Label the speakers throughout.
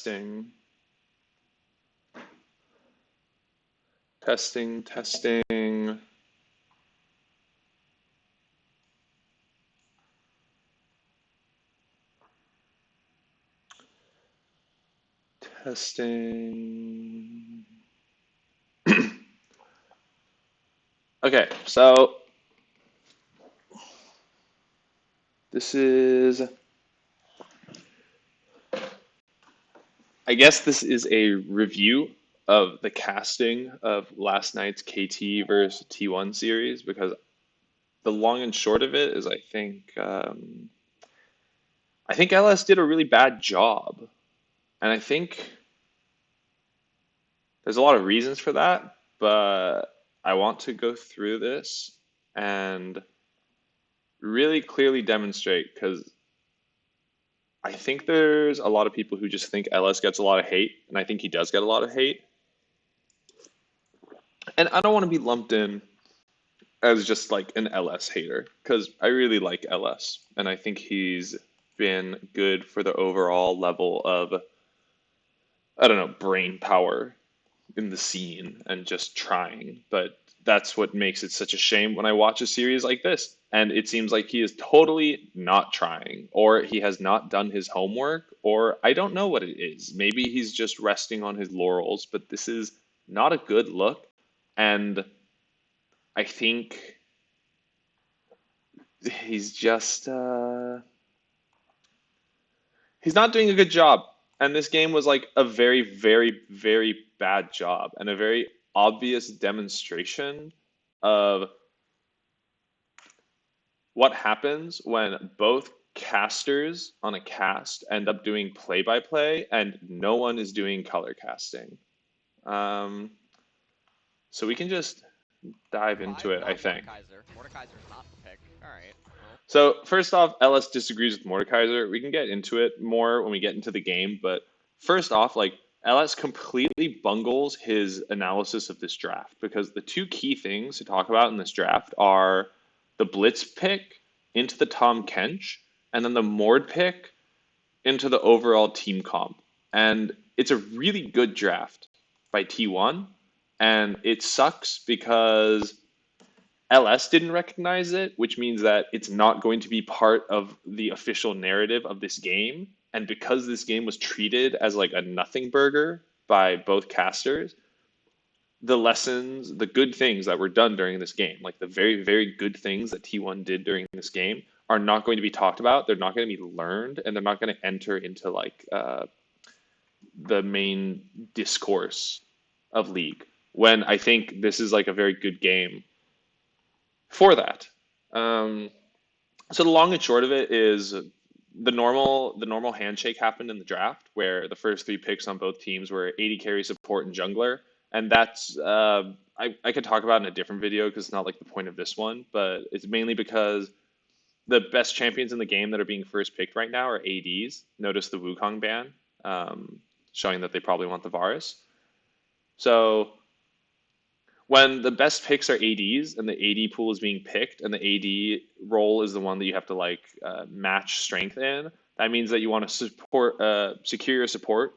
Speaker 1: Testing, testing, testing. Testing. Okay, so this is, I guess this is a review of the casting of last night's KT versus T1 series because the long and short of it is I think LS did a really bad job, and I think there's a lot of reasons for that, but I want to go through this and really clearly demonstrate because I think there's a lot of people who just think LS gets a lot of hate, and I think he does get a lot of hate. And I don't want to be lumped in as just like an LS hater because I really like LS, and I think he's been good for the overall level of, I don't know, brain power in the scene and just trying. But that's what makes it such a shame when I watch a series like this. And it seems like he is totally not trying, or he has not done his homework, or I don't know what it is. Maybe he's just resting on his laurels, but this is not a good look. And I think he's just, he's not doing a good job. And this game was like a very, very, very bad job and a very obvious demonstration of what happens when both casters on a cast end up doing play-by-play and no one is doing color casting. Um, so we can just dive into it, I think.
Speaker 2: Mordekaiser's not the pick. All right. Well,
Speaker 1: So first off, LS disagrees with Mordekaiser. We can get into it more when we get into the game, but first off, like LS completely bungles his analysis of this draft because the two key things to talk about in this draft are the Blitz pick into the Tom Kench and then the Mord pick into the overall team comp. And it's a really good draft by T1, and it sucks because LS didn't recognize it, which means that it's not going to be part of the official narrative of this game. And because this game was treated as like a nothing burger by both casters, the lessons, the good things that were done during this game, like the very, very good things that T1 did during this game, are not going to be talked about. They're not going to be learned, and they're not going to enter into like the main discourse of League. When I think this is like a very good game for that. Um, so the long and short of it is the normal handshake happened in the draft where the first three picks on both teams were AD carry, support, and jungler, and that's I could talk about in a different video because it's not like the point of this one, but it's mainly because the best champions in the game that are being first picked right now are ADs. Notice the Wukong ban, showing that they probably want the Varus. So when the best picks are ADs and the AD pool is being picked and the AD role is the one that you have to like match strength in, that means that you want to secure your support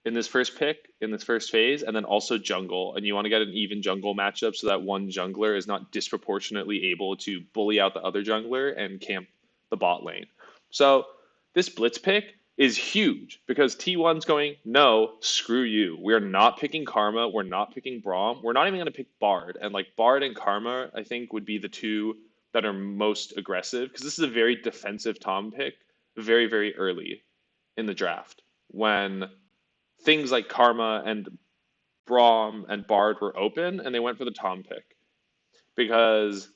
Speaker 1: in this first pick, in this first phase, and then also jungle. And you want to get an even jungle matchup so that one jungler is not disproportionately able to bully out the other jungler and camp the bot lane. So this blitz pick is huge because T1's going, no, screw you. We're not picking Karma. We're not picking Braum. We're not even going to pick Bard. And like Bard and Karma, I think, would be the two that are most aggressive because this is a very defensive Tom pick very, very early in the draft when things like Karma and Braum and Bard were open and they went for the Tom pick because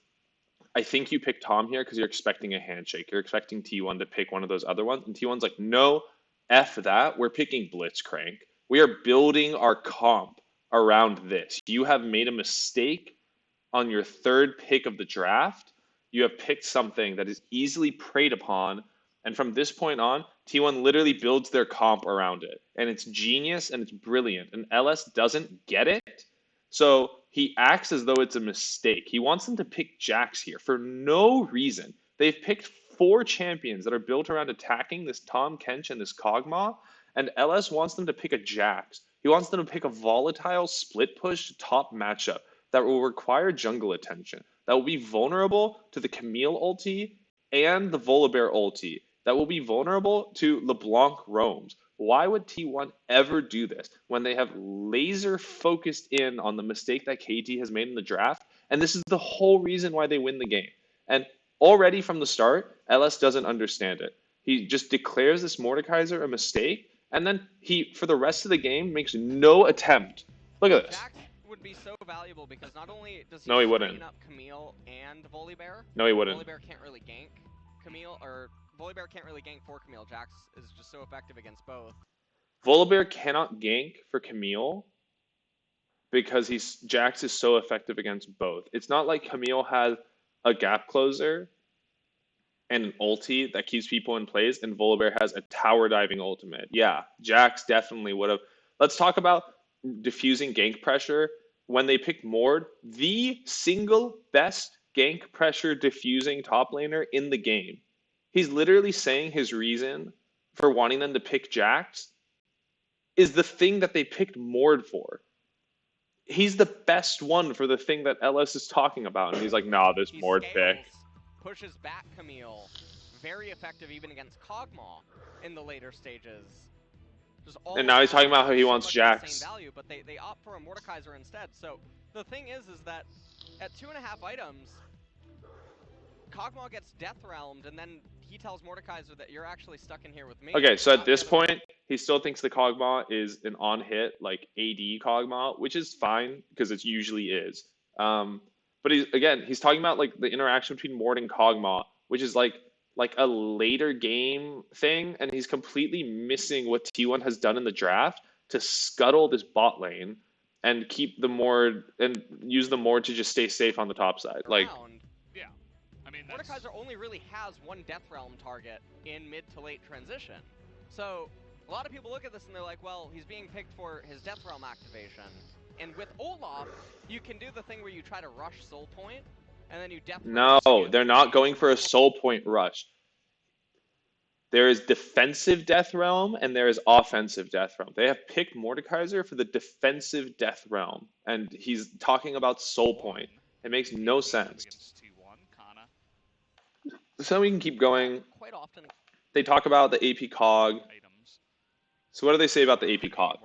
Speaker 1: I think you pick Tom here because you're expecting a handshake. You're expecting T1 to pick one of those other ones. And T1's like, no, F that. We're picking Blitzcrank. We are building our comp around this. You have made a mistake on your third pick of the draft. You have picked something that is easily preyed upon. And from this point on, T1 literally builds their comp around it. And it's genius and it's brilliant. And LS doesn't get it. So he acts as though it's a mistake. He wants them to pick Jax here for no reason. They've picked 4 champions that are built around attacking this Tom Kench and this Kog'Maw, And LS wants them to pick a Jax. He wants them to pick a volatile split push top matchup that will require jungle attention, that will be vulnerable to the Camille ulti and the Volibear ulti, that will be vulnerable to LeBlanc roams. Why would T1 ever do this when they have laser focused in on the mistake that KT has made in the draft? And this is the whole reason why they win the game. And already from the start, LS doesn't understand it. He just declares this Mordekaiser a mistake, and then he, for the rest of the game, makes no attempt. Look at this.
Speaker 2: Jax would be so valuable because not only does he
Speaker 1: No, he wouldn't.
Speaker 2: up Camille and Volibear.
Speaker 1: No, he wouldn't.
Speaker 2: Volibear can't really gank Camille, or Volibear can't really gank for Camille. Jax is just so effective against both.
Speaker 1: Volibear cannot gank for Camille because Jax is so effective against both. It's not like Camille has a gap closer and an ulti that keeps people in place, and Volibear has a tower diving ultimate. Yeah, Jax definitely would have. Let's talk about diffusing gank pressure. When they picked Mord, the single best gank pressure diffusing top laner in the game. He's literally saying his reason for wanting them to pick Jax is the thing that they picked Mord for. He's the best one for the thing that LS is talking about, and he's like, nah, this Mord pick.
Speaker 2: Pushes back Camille, very effective even against Kog'Maw in the later stages.
Speaker 1: And now he's talking about how he wants Jax.
Speaker 2: Same value, but they opt for a Mordekaiser instead. So the thing is that at 2.5 items, Kog'Maw gets Death Realmed, and then he tells Mordekaiser that you're actually stuck in here with me.
Speaker 1: Okay, so at this point, he still thinks the Kog'Maw is an on-hit, like AD Kog'Maw, which is fine because it usually is. But he's talking about like the interaction between Mord and Kog'Maw, which is like a later game thing, and he's completely missing what T1 has done in the draft to scuttle this bot lane and keep the Mord and use the Mord to just stay safe on the top side. Like,
Speaker 2: yeah, I mean, Mordekaiser only really has one Death Realm target in mid to late transition. So a lot of people look at this and they're like, well, he's being picked for his Death Realm activation. And with Olaf, you can do the thing where you try to rush Soul Point, and then you
Speaker 1: No, they're not going for a Soul Point rush. There is defensive Death Realm, and there is offensive Death Realm. They have picked Mordekaiser for the defensive Death Realm, and he's talking about Soul Point. It makes no sense. So we can keep going.
Speaker 2: Quite often,
Speaker 1: they talk about the AP Cog. So what do they say about the AP Cog?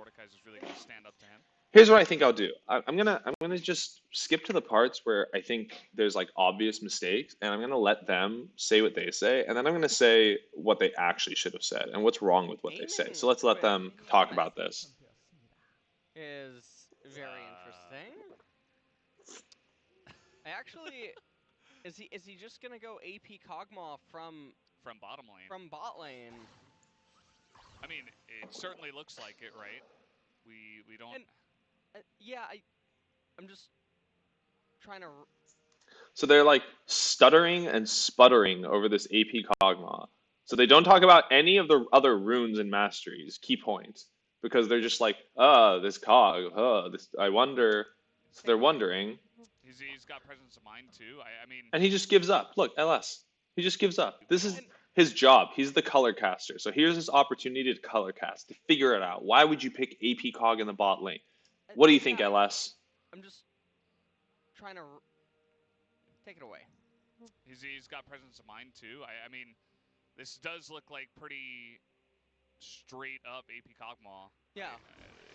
Speaker 1: Here's what I think I'll do. I'm gonna just skip to the parts where I think there's like obvious mistakes, and I'm gonna let them say what they say, and then I'm gonna say what they actually should have said and what's wrong with what they say. So let's let them talk about this.
Speaker 2: Is very interesting. I actually, is he just gonna go AP Kog'Maw from
Speaker 3: bottom lane?
Speaker 2: From bot lane.
Speaker 3: I mean, it certainly looks like it, right? We don't.
Speaker 2: And, yeah, I'm just trying to.
Speaker 1: So they're like stuttering and sputtering over this AP Kog'Maw. So they don't talk about any of the other runes and masteries, key points, because they're just like, this Cog, this. I wonder. So they're wondering.
Speaker 3: He's got presence of mind too. I mean.
Speaker 1: And he just gives up. Look, LS. He just gives up. This is his job. He's the color caster. So here's his opportunity to color cast, to figure it out. Why would you pick AP Cog in the bot lane? What do you think, LS?
Speaker 2: I'm just trying to take it away.
Speaker 3: He's got presence of mind too. I mean, this does look like pretty straight up AP Kog'Maw.
Speaker 2: Yeah.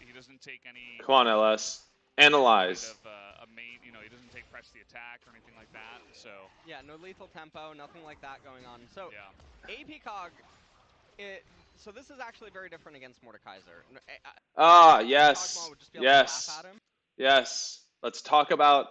Speaker 3: He doesn't take any.
Speaker 1: Come on, LS. Analyze.
Speaker 3: Kind of, he doesn't take press the attack or anything like that. So.
Speaker 2: Yeah, no lethal tempo, nothing like that going on. So. Yeah. AP Cog. So this is actually very different against Mordekaiser.
Speaker 1: Yes. Yes. Yes. Let's talk about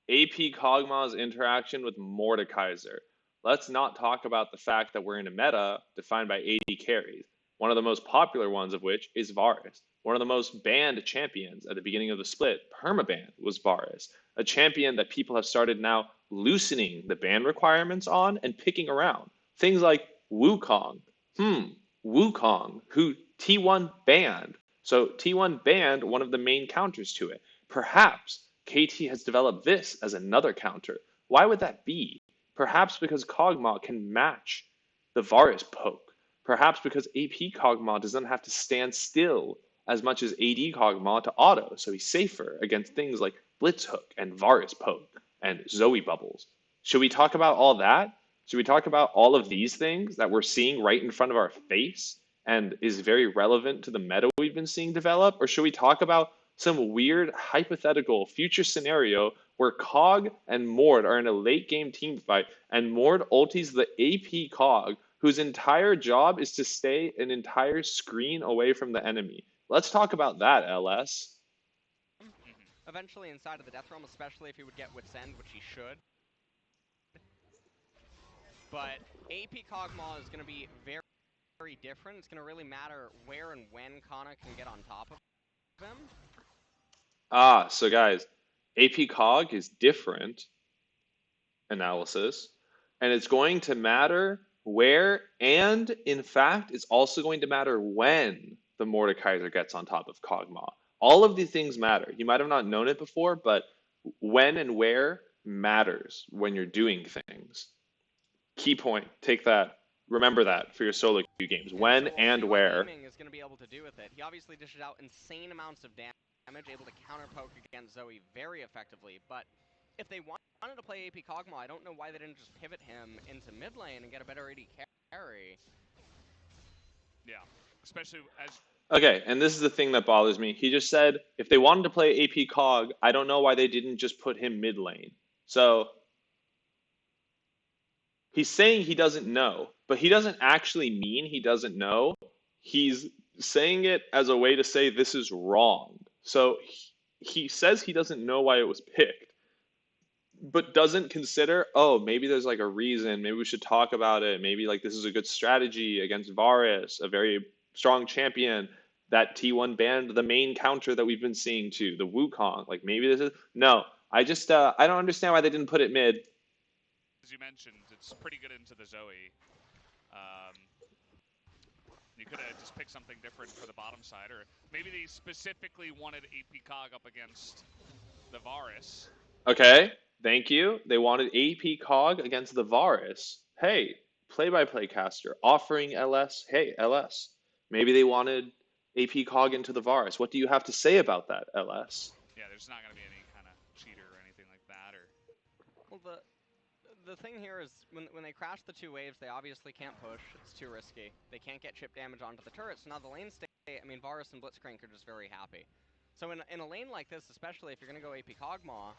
Speaker 1: AP Kog'Maw's interaction with Mordekaiser. Let's not talk about the fact that we're in a meta defined by AD carries. One of the most popular ones of which is Varus. One of the most banned champions at the beginning of the split, permaban, was Varus. A champion that people have started now loosening the ban requirements on and picking around. Things like Wukong. Wukong, who T1 banned. So T1 banned one of the main counters to it. Perhaps KT has developed this as another counter. Why would that be? Perhaps because Kog'Maw can match the Varus poke. Perhaps because AP Kog'Maw doesn't have to stand still as much as AD Kog'Maw to auto, so he's safer against things like Blitz Hook and Varus Poke and Zoe Bubbles. Should we talk about all that? Should we talk about all of these things that we're seeing right in front of our face and is very relevant to the meta we've been seeing develop? Or should we talk about some weird hypothetical future scenario where Cog and Mord are in a late game team fight and Mord ultis the AP Cog, whose entire job is to stay an entire screen away from the enemy? Let's talk about that, LS.
Speaker 2: Eventually inside of the Death Realm, especially if he would get Wit's End, which he should. But AP Kog'Maw is going to be very, very different. It's going to really matter where and when Kana can get on top of him.
Speaker 1: So guys, AP Cog is different analysis, and it's going to matter where, and in fact, it's also going to matter when the Mordekaiser gets on top of Kog'Maw. All of these things matter. You might have not known it before, but when and where matters when you're doing things. Key point. Take that. Remember that for your solo queue games. When
Speaker 2: so
Speaker 1: and where.
Speaker 2: Aiming is going to be able to do with it. He obviously dishes out insane amounts of damage, able to counter poke against Zoe very effectively. But if they wanted to play AP Kog'Maw, I don't know why they didn't just pivot him into mid lane and get a better AD carry.
Speaker 3: Yeah, especially as...
Speaker 1: Okay, and this is the thing that bothers me. He just said, if they wanted to play AP Cog, I don't know why they didn't just put him mid lane. So he's saying he doesn't know, but he doesn't actually mean he doesn't know. He's saying it as a way to say this is wrong. So he says he doesn't know why it was picked, but doesn't consider, oh, maybe there's like a reason, maybe we should talk about it, maybe like this is a good strategy against Varus, a very strong champion that T1 banned the main counter that we've been seeing to, the Wukong. Like maybe this is, no, I don't understand why they didn't put it mid.
Speaker 3: As you mentioned, it's pretty good into the Zoe. You could have just picked something different for the bottom side, or maybe they specifically wanted AP Cog up against the Varus.
Speaker 1: Okay, thank you. They wanted AP Cog against the Varus. Hey, play-by-play caster offering LS. Hey, LS. Maybe they wanted AP Cog into the Varus. What do you have to say about that, LS?
Speaker 3: Yeah, there's not going to be any kind of cheater or anything like that. Or
Speaker 2: well, the thing here is when they crash the two waves, they obviously can't push. It's too risky. They can't get chip damage onto the turrets. So now the lane state, I mean, Varus and Blitzcrank are just very happy. So in a lane like this, especially if you're going to go AP Kog'Maw,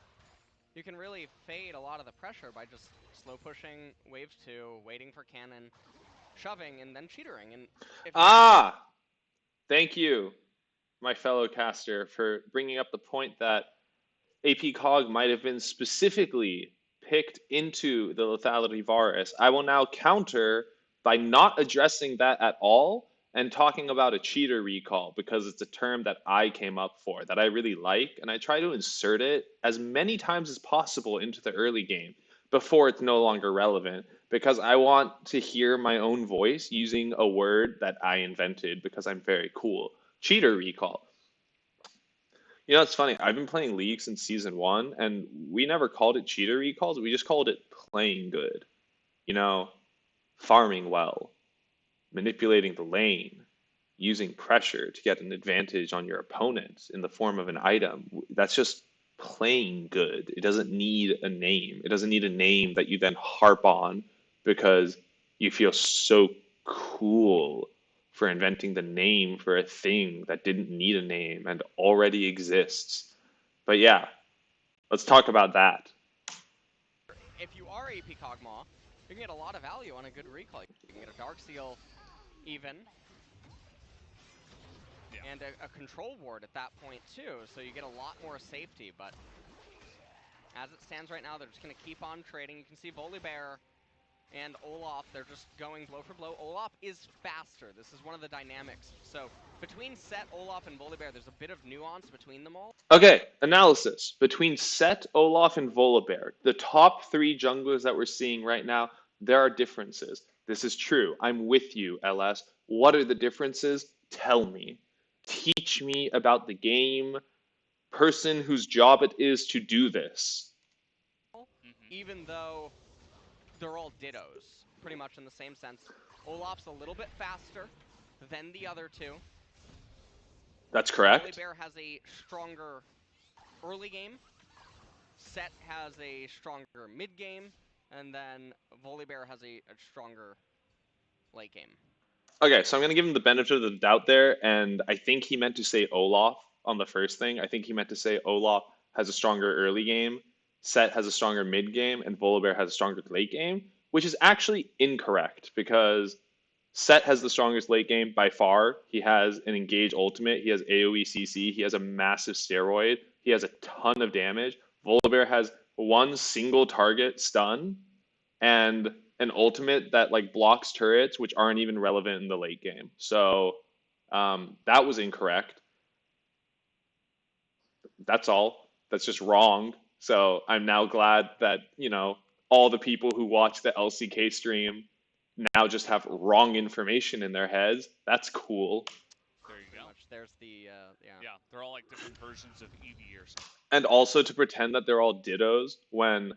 Speaker 2: you can really fade a lot of the pressure by just slow pushing wave 2, waiting for cannon, shoving, and then cheatering. And
Speaker 1: thank you, my fellow caster, for bringing up the point that AP Cog might have been specifically picked into the lethality Varus. I will now counter by not addressing that at all and talking about a cheater recall, because it's a term that I came up for, that I really like, and I try to insert it as many times as possible into the early game before it's no longer relevant, because I want to hear my own voice using a word that I invented because I'm very cool. Cheater recall. You know, it's funny. I've been playing League since Season 1, and we never called it cheater recalls. We just called it playing good. You know, farming well, manipulating the lane, using pressure to get an advantage on your opponent in the form of an item. That's just playing good. It doesn't need a name. It doesn't need a name that you then harp on because you feel so cool for inventing the name for a thing that didn't need a name and already exists. But yeah, let's talk about that.
Speaker 2: if you are AP Kog'Maw, you can get a lot of value on a good recall. You can get a Dark Seal even, and a control ward at that point too, so you get a lot more safety. But as it stands right now, they're just going to keep on trading. You can see Volibear and Olaf, they're just going blow for blow. Olaf is faster. This is one of the dynamics. So between Set, Olaf, and Volibear, there's a bit of nuance between them all.
Speaker 1: Okay, analysis. Between Set, Olaf, and Volibear, the top 3 junglers that we're seeing right now, there are differences. This is true. I'm with you, LS. What are the differences? Tell me. Teach me about the game, person whose job it is to do this.
Speaker 2: Even though they're all dittos, pretty much in the same sense. Olaf's a little bit faster than the other two.
Speaker 1: That's correct.
Speaker 2: Volibear has a stronger early game. Set has a stronger mid game, and then Volibear has a stronger late game.
Speaker 1: Okay, so I'm gonna give him the benefit of the doubt there, and I think he meant to say Olaf on the first thing. I think he meant to say Olaf has a stronger early game, Set has a stronger mid game, and Volibear has a stronger late game, which is actually incorrect because Set has the strongest late game by far. He has an engage ultimate, he has AoE CC, he has a massive steroid, he has a ton of damage. Volibear has one single target stun and an ultimate that like blocks turrets, which aren't even relevant in the late game. So that was incorrect. That's all. That's just wrong. So I'm now glad that all the people who watch the LCK stream now just have wrong information in their heads. That's cool.
Speaker 3: There you go.
Speaker 2: There's the
Speaker 3: Yeah, they're all like different versions of Eevee or something.
Speaker 1: And also to pretend that they're all dittos when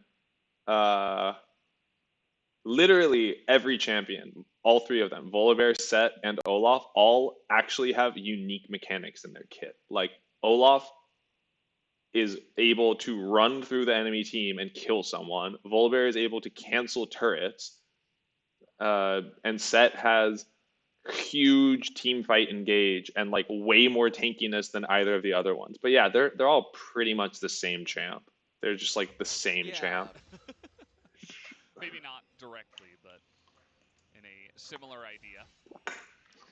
Speaker 1: literally every champion, all three of them, Volibear, Set, and Olaf, all actually have unique mechanics in their kit. Like Olaf is able to run through the enemy team and kill someone. Volibear is able to cancel turrets. And Set has huge team fight engage and like way more tankiness than either of the other ones. But yeah, they're all pretty much the same champ. They're just like the same champ.
Speaker 3: Maybe not directly, but in a similar idea.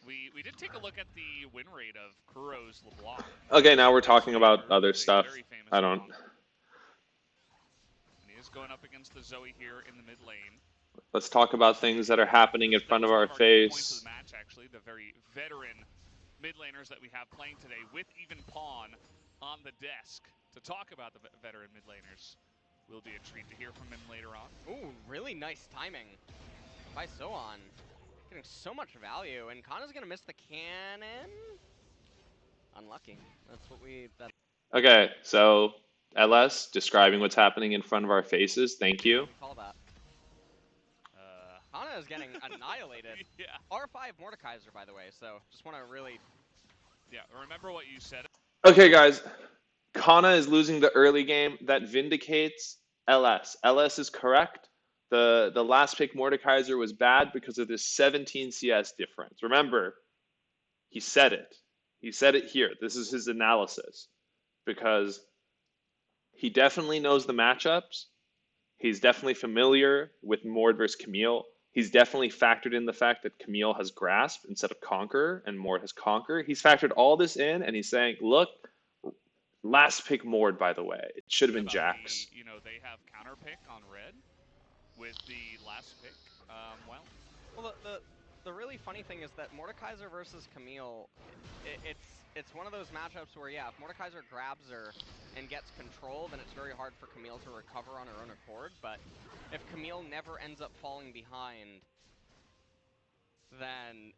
Speaker 3: We did take a look at the win rate of Kuro's LeBlanc.
Speaker 1: Okay, now we're talking about other stuff. I don't.
Speaker 3: And he is going up against the Zoe here in the mid lane.
Speaker 1: Let's talk about things that are happening in front of our face.
Speaker 3: Points of the match, actually, the very veteran mid laners that we have playing today, with even Pawn on the desk to talk about the veteran mid laners. Will be a treat to hear from him later on.
Speaker 2: Ooh, really nice timing by Sohan. Getting so much value, and Kana's gonna miss the cannon. Unlucky. That's what we.
Speaker 1: Okay, so LS describing what's happening in front of our faces. Thank you.
Speaker 2: Call that. Kana is getting annihilated.
Speaker 3: Yeah.
Speaker 2: R5 Mordekaiser, by the way. So just want to really.
Speaker 3: Yeah. Remember what you said.
Speaker 1: Okay, guys. Kana is losing the early game. That vindicates LS. LS is correct. The last pick Mordekaiser was bad because of this 17 CS difference. Remember, he said it. He said it here. This is his analysis. Because he definitely knows the matchups. He's definitely familiar with Mord versus Camille. He's definitely factored in the fact that Camille has Grasp instead of Conquer, and Mord has Conquer. He's factored all this in, and he's saying, look, last pick Mord, by the way. It should have been Jax.
Speaker 3: They have counter pick on red with the last pick.
Speaker 2: Well, the really funny thing is that Mordekaiser versus Camille, it's one of those matchups where, yeah, if Mordekaiser grabs her and gets control, then it's very hard for Camille to recover on her own accord. But if Camille never ends up falling behind, then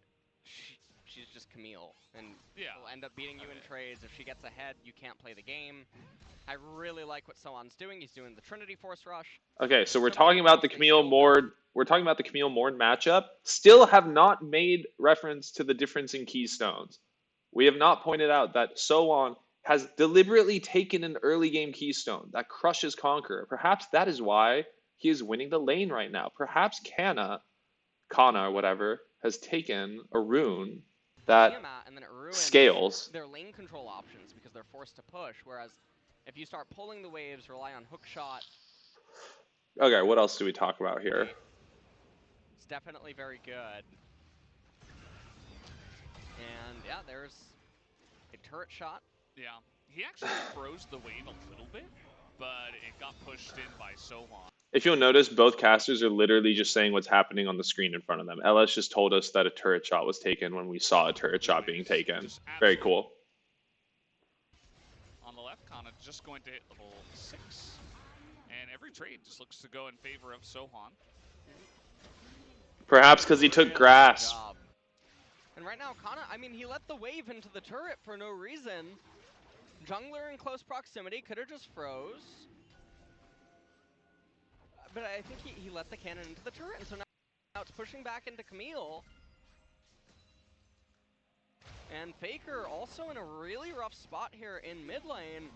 Speaker 2: she's just Camille, and she'll end up beating you in trades. If she gets ahead, you can't play the game. I really like what Sohan's doing. He's doing the Trinity Force Rush.
Speaker 1: Okay, so we're talking about the Camille Mord. We're talking about the Camille Mord matchup. Still have not made reference to the difference in keystones. We have not pointed out that Sohan has deliberately taken an early game keystone that crushes Conqueror. Perhaps that is why he is winning the lane right now. Perhaps Kana or whatever has taken a rune that
Speaker 2: and then it
Speaker 1: scales
Speaker 2: their lane control options because they're forced to push. Whereas if you start pulling the waves, rely on hook shot.
Speaker 1: Okay, what else do we talk about here?
Speaker 2: It's definitely very good. And yeah, there's a turret shot.
Speaker 3: Yeah, he actually froze the wave a little bit, but it got pushed in by Sohan.
Speaker 1: If you'll notice, both casters are literally just saying what's happening on the screen in front of them. LS just told us that a turret shot was taken when we saw a turret shot being taken. Very cool.
Speaker 3: On the left, Kana just going to hit level 6. And every trade just looks to go in favor of Sohan.
Speaker 1: Perhaps because he took Grasp.
Speaker 2: And right now, Kana, I mean, he let the wave into the turret for no reason. Jungler in close proximity could have just froze. But I think he let the cannon into the turret, and so now Now it's pushing back into Camille. And Faker also in a really rough spot here in mid lane.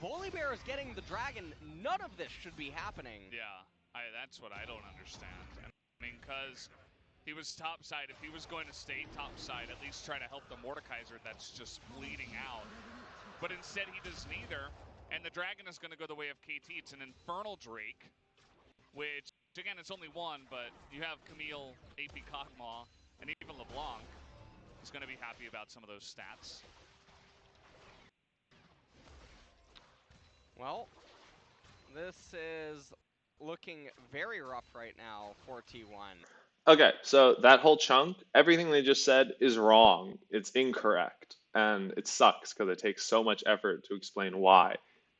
Speaker 2: Volibear is getting the dragon. None of this should be happening.
Speaker 3: Yeah, that's what I don't understand. I mean, because he was topside. If he was going to stay topside, at least try to help the Mordekaiser that's just bleeding out. But instead he does neither. And the dragon is going to go the way of KT. It's an Infernal Drake, which, again, it's only one, but you have Camille, AP Kog'Maw, and even LeBlanc is going to be happy about some of those stats.
Speaker 2: Well, this is looking very rough right now for T1.
Speaker 1: Okay, so that whole chunk, everything they just said is wrong. It's incorrect. And it sucks because it takes so much effort to explain why.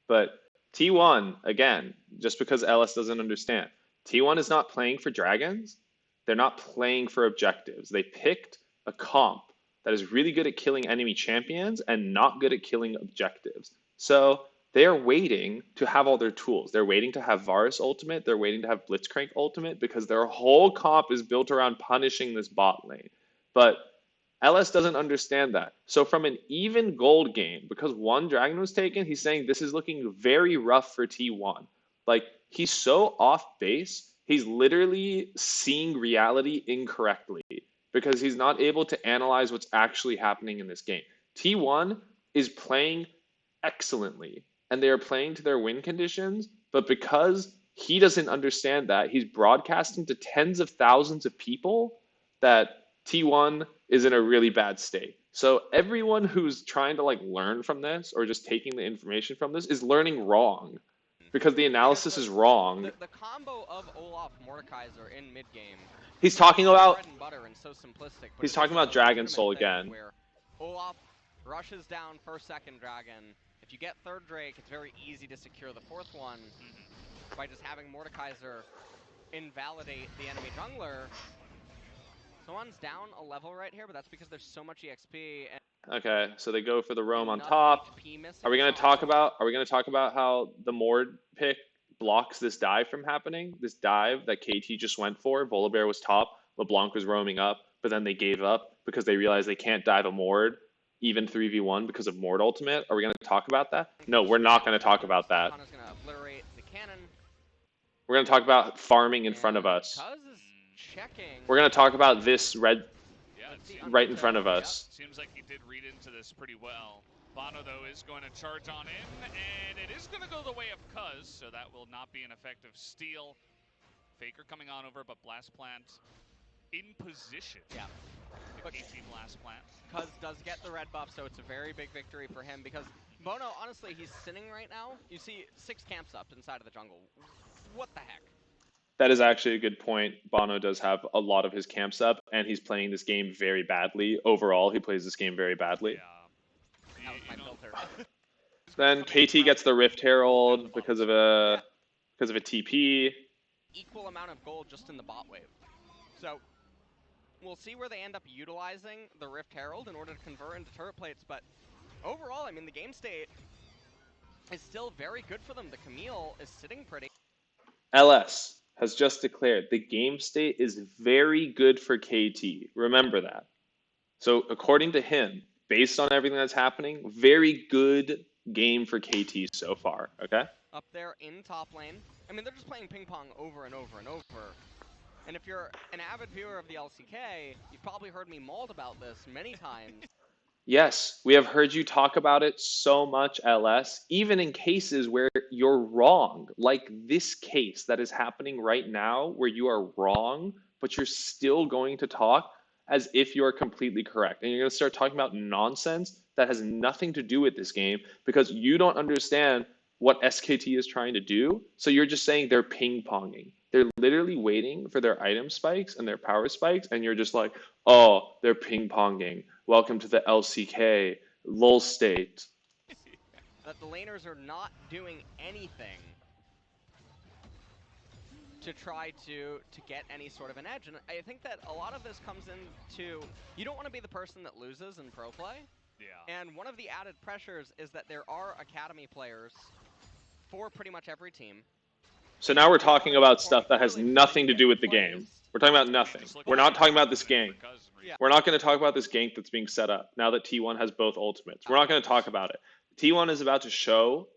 Speaker 1: But T1, again, just because LS doesn't understand, T1 is not playing for dragons. They're not playing for objectives. They picked a comp that is really good at killing enemy champions and not good at killing objectives. So they are waiting to have all their tools. They're waiting to have Varus ultimate. They're waiting to have Blitzcrank ultimate because their whole comp is built around punishing this bot lane. But LS doesn't understand that. So from an even gold game, because one dragon was taken, he's saying this is looking very rough for T1. Like, he's so off base, he's literally seeing reality incorrectly because he's not able to analyze what's actually happening in this game. T1 is playing excellently, and they are playing to their win conditions, but because he doesn't understand that, he's broadcasting to tens of thousands of people that T1 is in a really bad state. So everyone who's trying to like learn from this or just taking the information from this is learning wrong because the analysis is wrong.
Speaker 2: The combo of Olaf Mordekaiser in mid game.
Speaker 1: He's talking about
Speaker 2: bread and butter and so simplistic. But
Speaker 1: he's talking about Dragon Soul again.
Speaker 2: Where Olaf rushes down first, second dragon. If you get third Drake, it's very easy to secure the fourth one by just having Mordekaiser invalidate the enemy jungler. Someone's down a level right here, but that's because there's so much EXP. And
Speaker 1: okay, so they go for the roam on top. Are we gonna talk about how the Mord pick blocks this dive from happening? This dive that KT just went for. Volibear was top, LeBlanc was roaming up, but then they gave up because they realized they can't dive a Mord, even 3v1 because of Mord ultimate. Are we gonna talk about that? No, we're not gonna talk about that.
Speaker 2: Gonna obliterate the cannon.
Speaker 1: We're gonna talk about farming in front of us.
Speaker 2: Checking.
Speaker 1: We're gonna talk about this red right in front of us.
Speaker 3: Seems like he did read into this pretty well. Bono, though, is going to charge on in, and it is going to go the way of Cuz, so that will not be an effective steal. Faker coming on over, but Blast Plant in position.
Speaker 2: Yeah.
Speaker 3: The KT Blast Plant.
Speaker 2: Cuz does get the red buff, so it's a very big victory for him, because Bono, honestly, he's sitting right now. You see 6 camps up inside of the jungle. What the heck?
Speaker 1: That is actually a good point. Bono does have a lot of his camps up, and he's playing this game very badly. Overall, he plays this game very badly.
Speaker 2: Yeah. That was my filter.
Speaker 1: Then KT gets the Rift Herald because of a TP.
Speaker 2: Equal amount of gold just in the bot wave. So we'll see where they end up utilizing the Rift Herald in order to convert into turret plates, but overall, I mean, the game state is still very good for them. The Camille is sitting pretty.
Speaker 1: LS has just declared the game state is very good for KT. Remember that. So according to him, based on everything that's happening, very good game for KT so far, okay?
Speaker 2: Up there in top lane. I mean, they're just playing ping pong over and over and over. And if you're an avid viewer of the LCK, you've probably heard me mauled about this many times.
Speaker 1: Yes, we have heard you talk about it so much, LS, even in cases where you're wrong, like this case that is happening right now where you are wrong, but you're still going to talk as if you're completely correct. And you're going to start talking about nonsense that has nothing to do with this game because you don't understand what SKT is trying to do. So you're just saying they're ping-ponging. They're literally waiting for their item spikes and their power spikes, and you're just like, oh, they're ping-ponging. Welcome to the LCK, lull state.
Speaker 2: That the laners are not doing anything to try to get any sort of an edge. And I think that a lot of this comes into, you don't want to be the person that loses in pro play. Yeah. And one of the added pressures is that there are academy players for pretty much every team.
Speaker 1: So now we're talking about stuff that has
Speaker 2: Clearly
Speaker 1: nothing to
Speaker 2: getting
Speaker 1: do with the
Speaker 2: placed.
Speaker 1: game. We're talking about nothing. We're not talking about this gank.
Speaker 2: Yeah.
Speaker 1: We're not going to talk about this gank that's being set up now that T1 has both ultimates. We're not going to talk about it. T1 is about to show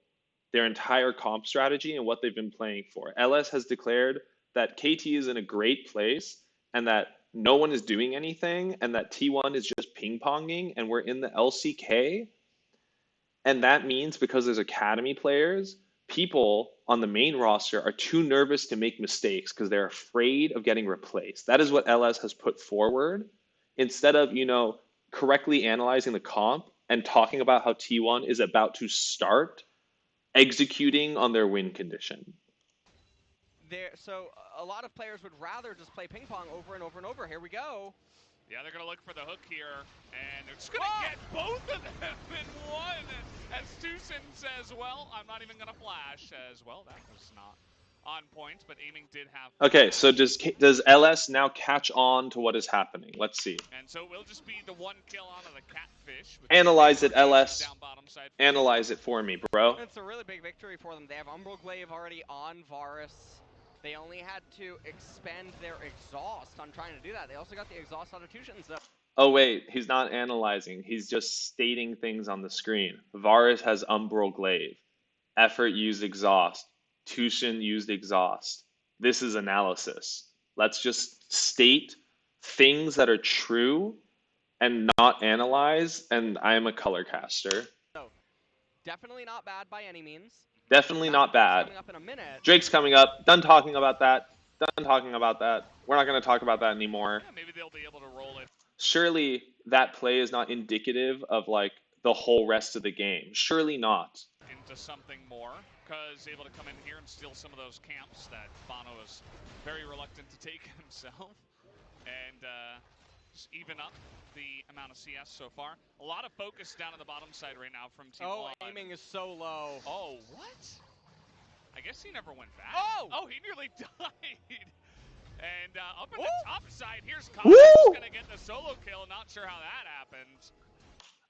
Speaker 1: their entire comp strategy and what they've been playing for. LS has declared that KT is in a great place and that no one is doing anything and that T1 is just ping-ponging and we're in the LCK. And that means because there's academy players, people on the main roster are too nervous to make mistakes because they're afraid of getting replaced. That is what LS has put forward instead of, correctly analyzing the comp and talking about how T1 is about to start executing on their win condition.
Speaker 2: So a lot of players would rather just play ping pong over and over and over. Here we go.
Speaker 3: Yeah, they're going to look for the hook here, and they're just going to get both of them in one. As TvsT1 says, well, I'm not even going to flash as well. That was not on point, but aiming did have.
Speaker 1: Okay, so does LS now catch on to what is happening? Let's see.
Speaker 3: And so it will just be the one kill onto the catfish.
Speaker 1: Analyze it, LS.
Speaker 3: Down bottom side.
Speaker 1: Analyze it for me, bro.
Speaker 2: It's a really big victory for them. They have Umbral Glaive already on Varus. They only had to expend their exhaust on trying to do that. They also got the exhaust out of TvsT1, so.
Speaker 1: Oh wait, he's not analyzing. He's just stating things on the screen. Varus has Umbral Glaive. Effort used exhaust. TvsT1 used exhaust. This is analysis. Let's just state things that are true and not analyze, and I am a color caster.
Speaker 2: So, definitely not bad by any means.
Speaker 1: Definitely not bad.
Speaker 2: Coming up in a minute.
Speaker 1: Drake's coming up. Done talking about that. Done talking about that. We're not going to talk about that anymore.
Speaker 3: Yeah, maybe they'll be able to roll it.
Speaker 1: Surely that play is not indicative of like the whole rest of the game. Surely not.
Speaker 3: Into something more, because able to come in here and steal some of those camps that Bono is very reluctant to take himself, and just even up the amount of CS so far. A lot of focus down on the bottom side right now from T1.
Speaker 2: Oh, aiming is so low.
Speaker 3: Oh, what? I guess he never went back.
Speaker 2: Oh,
Speaker 3: he nearly died. And up at
Speaker 2: Woo!
Speaker 3: the top side, here's Kana going to get the solo kill. Not sure how that happened.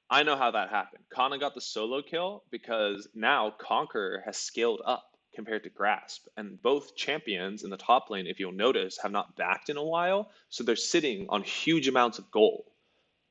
Speaker 1: I know how that happened. Kana got the solo kill because now Conqueror has scaled up compared to Grasp. And both champions in the top lane, if you'll notice, have not backed in a while. So they're sitting on huge amounts of gold.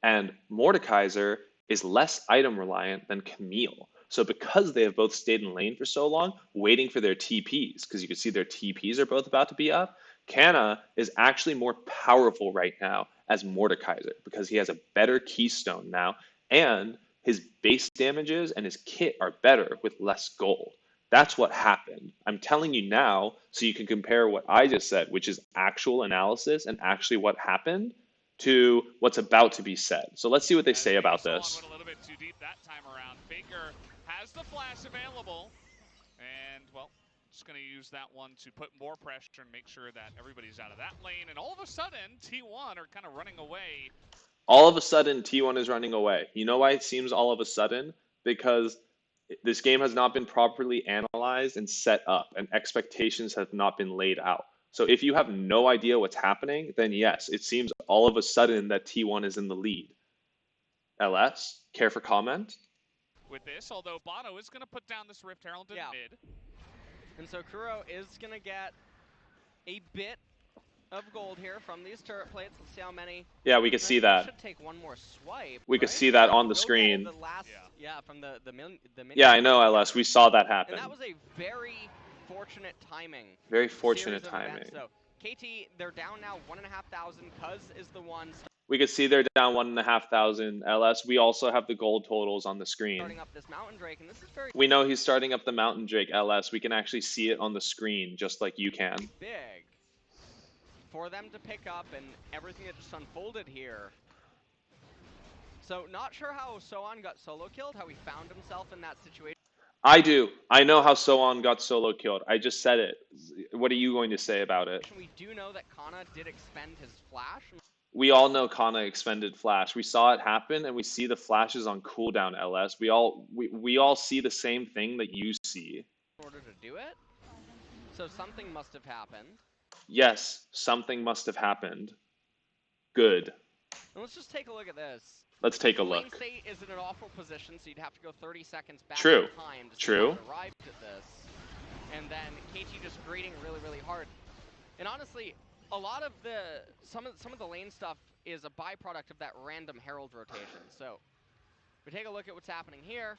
Speaker 1: And Mordekaiser is less item reliant than Camille. So because they have both stayed in lane for so long, waiting for their TPs, because you can see their TPs are both about to be up, Kana is actually more powerful right now as Mordekaiser because he has a better keystone now and his base damages and his kit are better with less gold. That's what happened. I'm telling you now so you can compare what I just said, which is actual analysis and actually what happened, to what's about to be said. So let's see what they say about this.
Speaker 3: Went a little bit too deep that time around. Faker has the flash available, and well, just going to use that one to put more pressure and make sure that everybody's out of that lane. And all of a sudden, T1 are kind of running away.
Speaker 1: All of a sudden, T1 is running away. You know why it seems all of a sudden? Because this game has not been properly analyzed and set up, and expectations have not been laid out. So if you have no idea what's happening, then yes, it seems all of a sudden that T1 is in the lead. LS, care for comment?
Speaker 3: With this, although Bono is going to put down this Rift Herald in mid.
Speaker 2: And so Kuro is going to get a bit of gold here from these turret plates. Let's see how many.
Speaker 1: Yeah, we could see that.
Speaker 2: Should take one more swipe.
Speaker 1: We could see that on the screen.
Speaker 2: The last, from the mini.
Speaker 1: Yeah, I know, LS. We saw that happen.
Speaker 2: And that was a very fortunate timing.
Speaker 1: Very fortunate timing.
Speaker 2: So KT, they're down now 1,500. Cuz is the one.
Speaker 1: We could see they're down 1,500. LS, we also have the gold totals on the screen.
Speaker 2: Starting up this Mountain Drake, and this is very.
Speaker 1: We know he's starting up the Mountain Drake, LS. We can actually see it on the screen, just like you can.
Speaker 2: Big for them to pick up, and everything that just unfolded here. So not sure how Soan got solo killed, how he found himself in that situation.
Speaker 1: I do. I know how Soan got solo killed. I just said it. What are you going to say about it?
Speaker 2: We do know that Kana did expend his flash.
Speaker 1: We all know Kana expended flash. We saw it happen, and we see the flashes on cooldown, LS. We all see the same thing that you see.
Speaker 2: In order to do it? So something must have happened.
Speaker 1: Yes, something must have happened. Good.
Speaker 2: And let's just take a look at this.
Speaker 1: Let's take a
Speaker 2: Lane
Speaker 1: look.
Speaker 2: State is in an awful position, so you'd have to go 30 seconds back
Speaker 1: True.
Speaker 2: in time to
Speaker 1: True.
Speaker 2: arrive at this. and then KT just grading really, really hard. And honestly, a lot of some of the lane stuff is a byproduct of that random Herald rotation. So we take a look at what's happening here.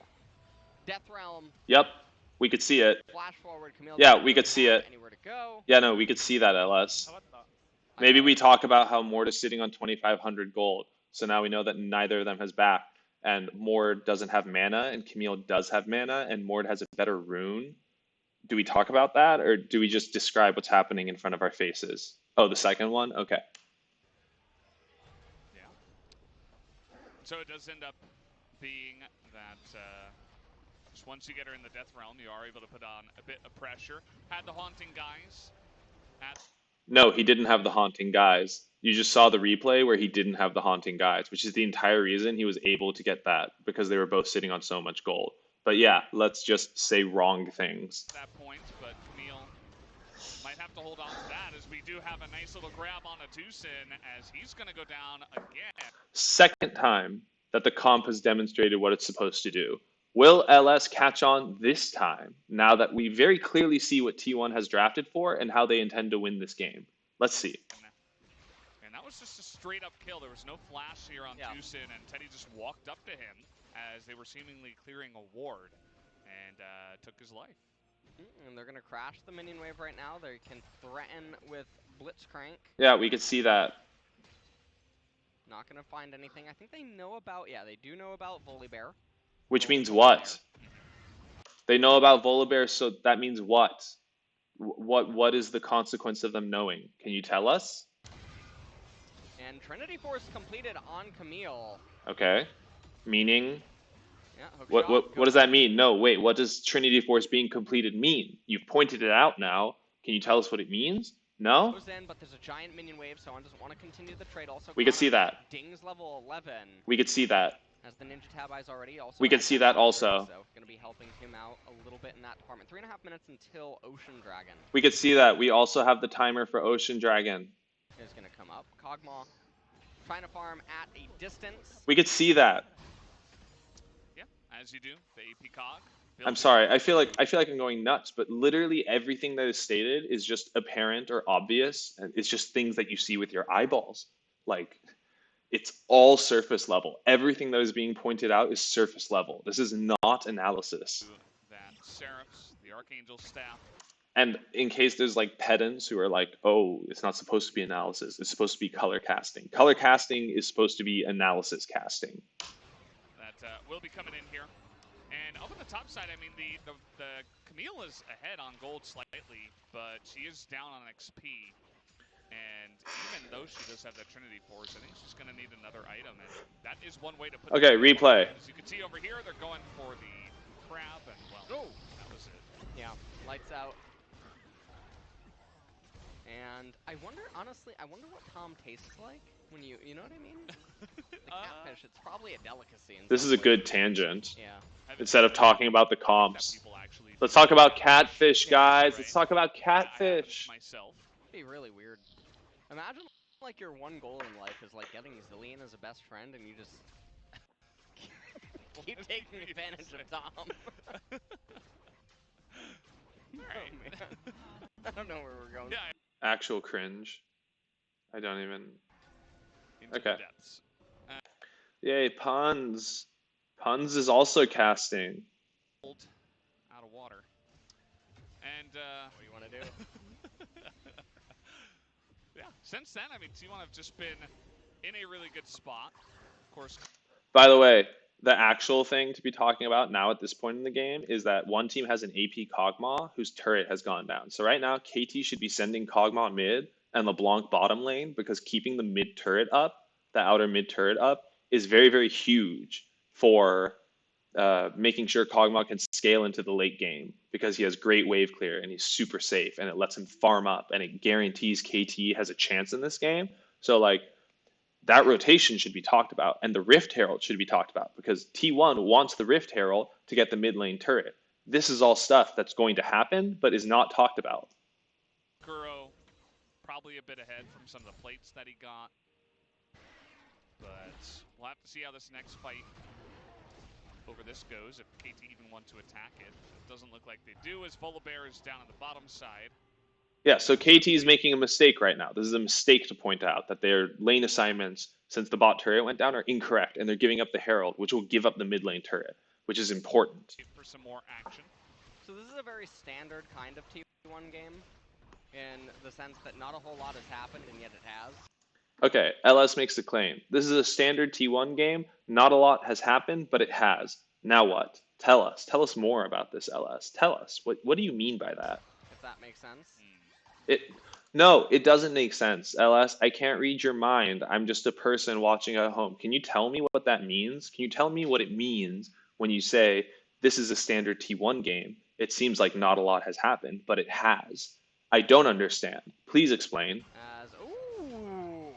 Speaker 2: Death Realm.
Speaker 1: Yep, we could see it.
Speaker 2: Flash forward. Camille.
Speaker 1: Yeah,
Speaker 2: doesn't
Speaker 1: we
Speaker 2: really
Speaker 1: could see
Speaker 2: have
Speaker 1: it.
Speaker 2: Anywhere to go.
Speaker 1: Yeah, no, we could see that, LS.
Speaker 3: How about that?
Speaker 1: Maybe we talk about how Mord is sitting on 2,500 gold. So now we know that neither of them has back. And Mord doesn't have mana, and Camille does have mana, and Mord has a better rune. Do we talk about that, or do we just describe what's happening in front of our faces? Oh, the second one? Okay.
Speaker 3: Yeah. So it does end up being that just once you get her in the Death Realm, you are able to put on a bit of pressure. Had the Haunting guys.
Speaker 1: No, he didn't have the Haunting guys. You just saw the replay where he didn't have the Haunting guys, which is the entire reason he was able to get that, because they were both sitting on so much gold. But yeah, let's just say wrong things.
Speaker 3: At that point, but Camille might have to hold on to that, as we do have a nice little grab on a Tucson, as he's going to go down again.
Speaker 1: Second time that the comp has demonstrated what it's supposed to do. Will LS catch on this time, now that we very clearly see what T1 has drafted for and how they intend to win this game? Let's see.
Speaker 3: And that was just a straight up kill. There was no flash here on Tucson, and Teddy just walked up to him as they were seemingly clearing a ward and took his life.
Speaker 2: And they're going to crash the minion wave right now. They can threaten with Blitzcrank.
Speaker 1: Yeah, we could see that.
Speaker 2: Not going to find anything. I think they know about, they do know about Volibear.
Speaker 1: Which means what? They know about Volibear, so that means what? What is the consequence of them knowing? Can you tell us?
Speaker 2: And Trinity Force completed on Camille.
Speaker 1: Okay. Meaning?
Speaker 2: Yeah,
Speaker 1: what does that mean? No, wait, what does Trinity Force being completed mean? You've pointed it out now. Can you tell us what it means? No?
Speaker 2: Goes in, but there's a giant minion wave, so one doesn't want to continue the trade. Also,
Speaker 1: we could see that.
Speaker 2: Ding's level 11.
Speaker 1: We could see that.
Speaker 2: As the Ninja Tab eyes already. Also,
Speaker 1: we could see that also.
Speaker 2: So going to be helping him out a little bit in that department. 3.5 minutes until Ocean Dragon.
Speaker 1: We could see that. We also have the timer for Ocean Dragon.
Speaker 2: Is going to come up. Kog'Maw trying to farm at a distance.
Speaker 1: We could see that.
Speaker 3: Yeah, as you do. The AP Cog.
Speaker 1: I'm sorry. I feel like I'm going nuts, but literally everything that is stated is just apparent or obvious, and it's just things that you see with your eyeballs. Like, it's all surface level. Everything that is being pointed out is surface level. This is not analysis.
Speaker 3: That Seraphs, the Archangel staff.
Speaker 1: And in case there's like pedants who are like, oh, it's not supposed to be analysis. It's supposed to be color casting. Color casting is supposed to be analysis casting.
Speaker 3: That will be coming in here. And up on the top side, I mean, the Camille is ahead on gold slightly, but she is down on XP. And even though she does have that Trinity Force, I think she's going to need another item, and that is one way to put
Speaker 1: Okay, replay.
Speaker 3: As you can see over here, they're going for the crab, and well, that was it.
Speaker 2: Yeah, lights out. And I wonder, honestly, what Tom tastes like when you know what I mean? The catfish, it's probably a delicacy.
Speaker 1: This is a good tangent.
Speaker 2: Yeah.
Speaker 1: Instead of talking about the comps. Let's talk about catfish, guys. Let's talk about catfish.
Speaker 3: Myself.
Speaker 2: It'd be really weird. Imagine like your one goal in life is like getting Zillion as a best friend, and you just keep taking advantage of Tom.
Speaker 3: Alright.
Speaker 2: Oh, man. I don't know where we're going.
Speaker 3: Yeah.
Speaker 1: Actual cringe. I don't even. Okay. Yay, Puns. Puns is also casting.
Speaker 3: Out of water. And
Speaker 2: what do you want to do?
Speaker 3: Yeah, since then, I mean, T1 have just been in a really good spot. Of course.
Speaker 1: By the way, the actual thing to be talking about now at this point in the game is that one team has an AP Kog'Maw whose turret has gone down. So right now, KT should be sending Kog'Maw mid and LeBlanc bottom lane, because keeping the mid turret up, the outer mid turret up, is very, very huge for making sure Kog'Maw can scale into the late game, because he has great wave clear and he's super safe, and it lets him farm up, and it guarantees KT has a chance in this game. So like, that rotation should be talked about, and the Rift Herald should be talked about, because T1 wants the Rift Herald to get the mid lane turret. This is all stuff that's going to happen, but is not talked about.
Speaker 3: Kuro probably a bit ahead from some of the plates that he got, but we'll have to see how this next fight over this goes, if KT even want to attack it. It doesn't look like they do, as Volibear is down on the bottom side.
Speaker 1: Yeah, so KT is making a mistake right now. This is a mistake to point out that their lane assignments, since the bot turret went down, are incorrect, and they're giving up the Herald, which will give up the mid lane turret, which is important.
Speaker 3: For some more action.
Speaker 2: So this is a very standard kind of T1 game, in the sense that not a whole lot has happened, and yet it has.
Speaker 1: Okay, LS makes the claim. This is a standard T1 game. Not a lot has happened, but it has. Now what? Tell us. Tell us more about this, LS. Tell us. What do you mean by that?
Speaker 2: If that makes sense.
Speaker 1: No, it doesn't make sense, LS. I can't read your mind. I'm just a person watching at home. Can you tell me what that means? Can you tell me what it means when you say this is a standard T1 game? It seems like not a lot has happened, but it has. I don't understand. Please explain.
Speaker 2: Ooh,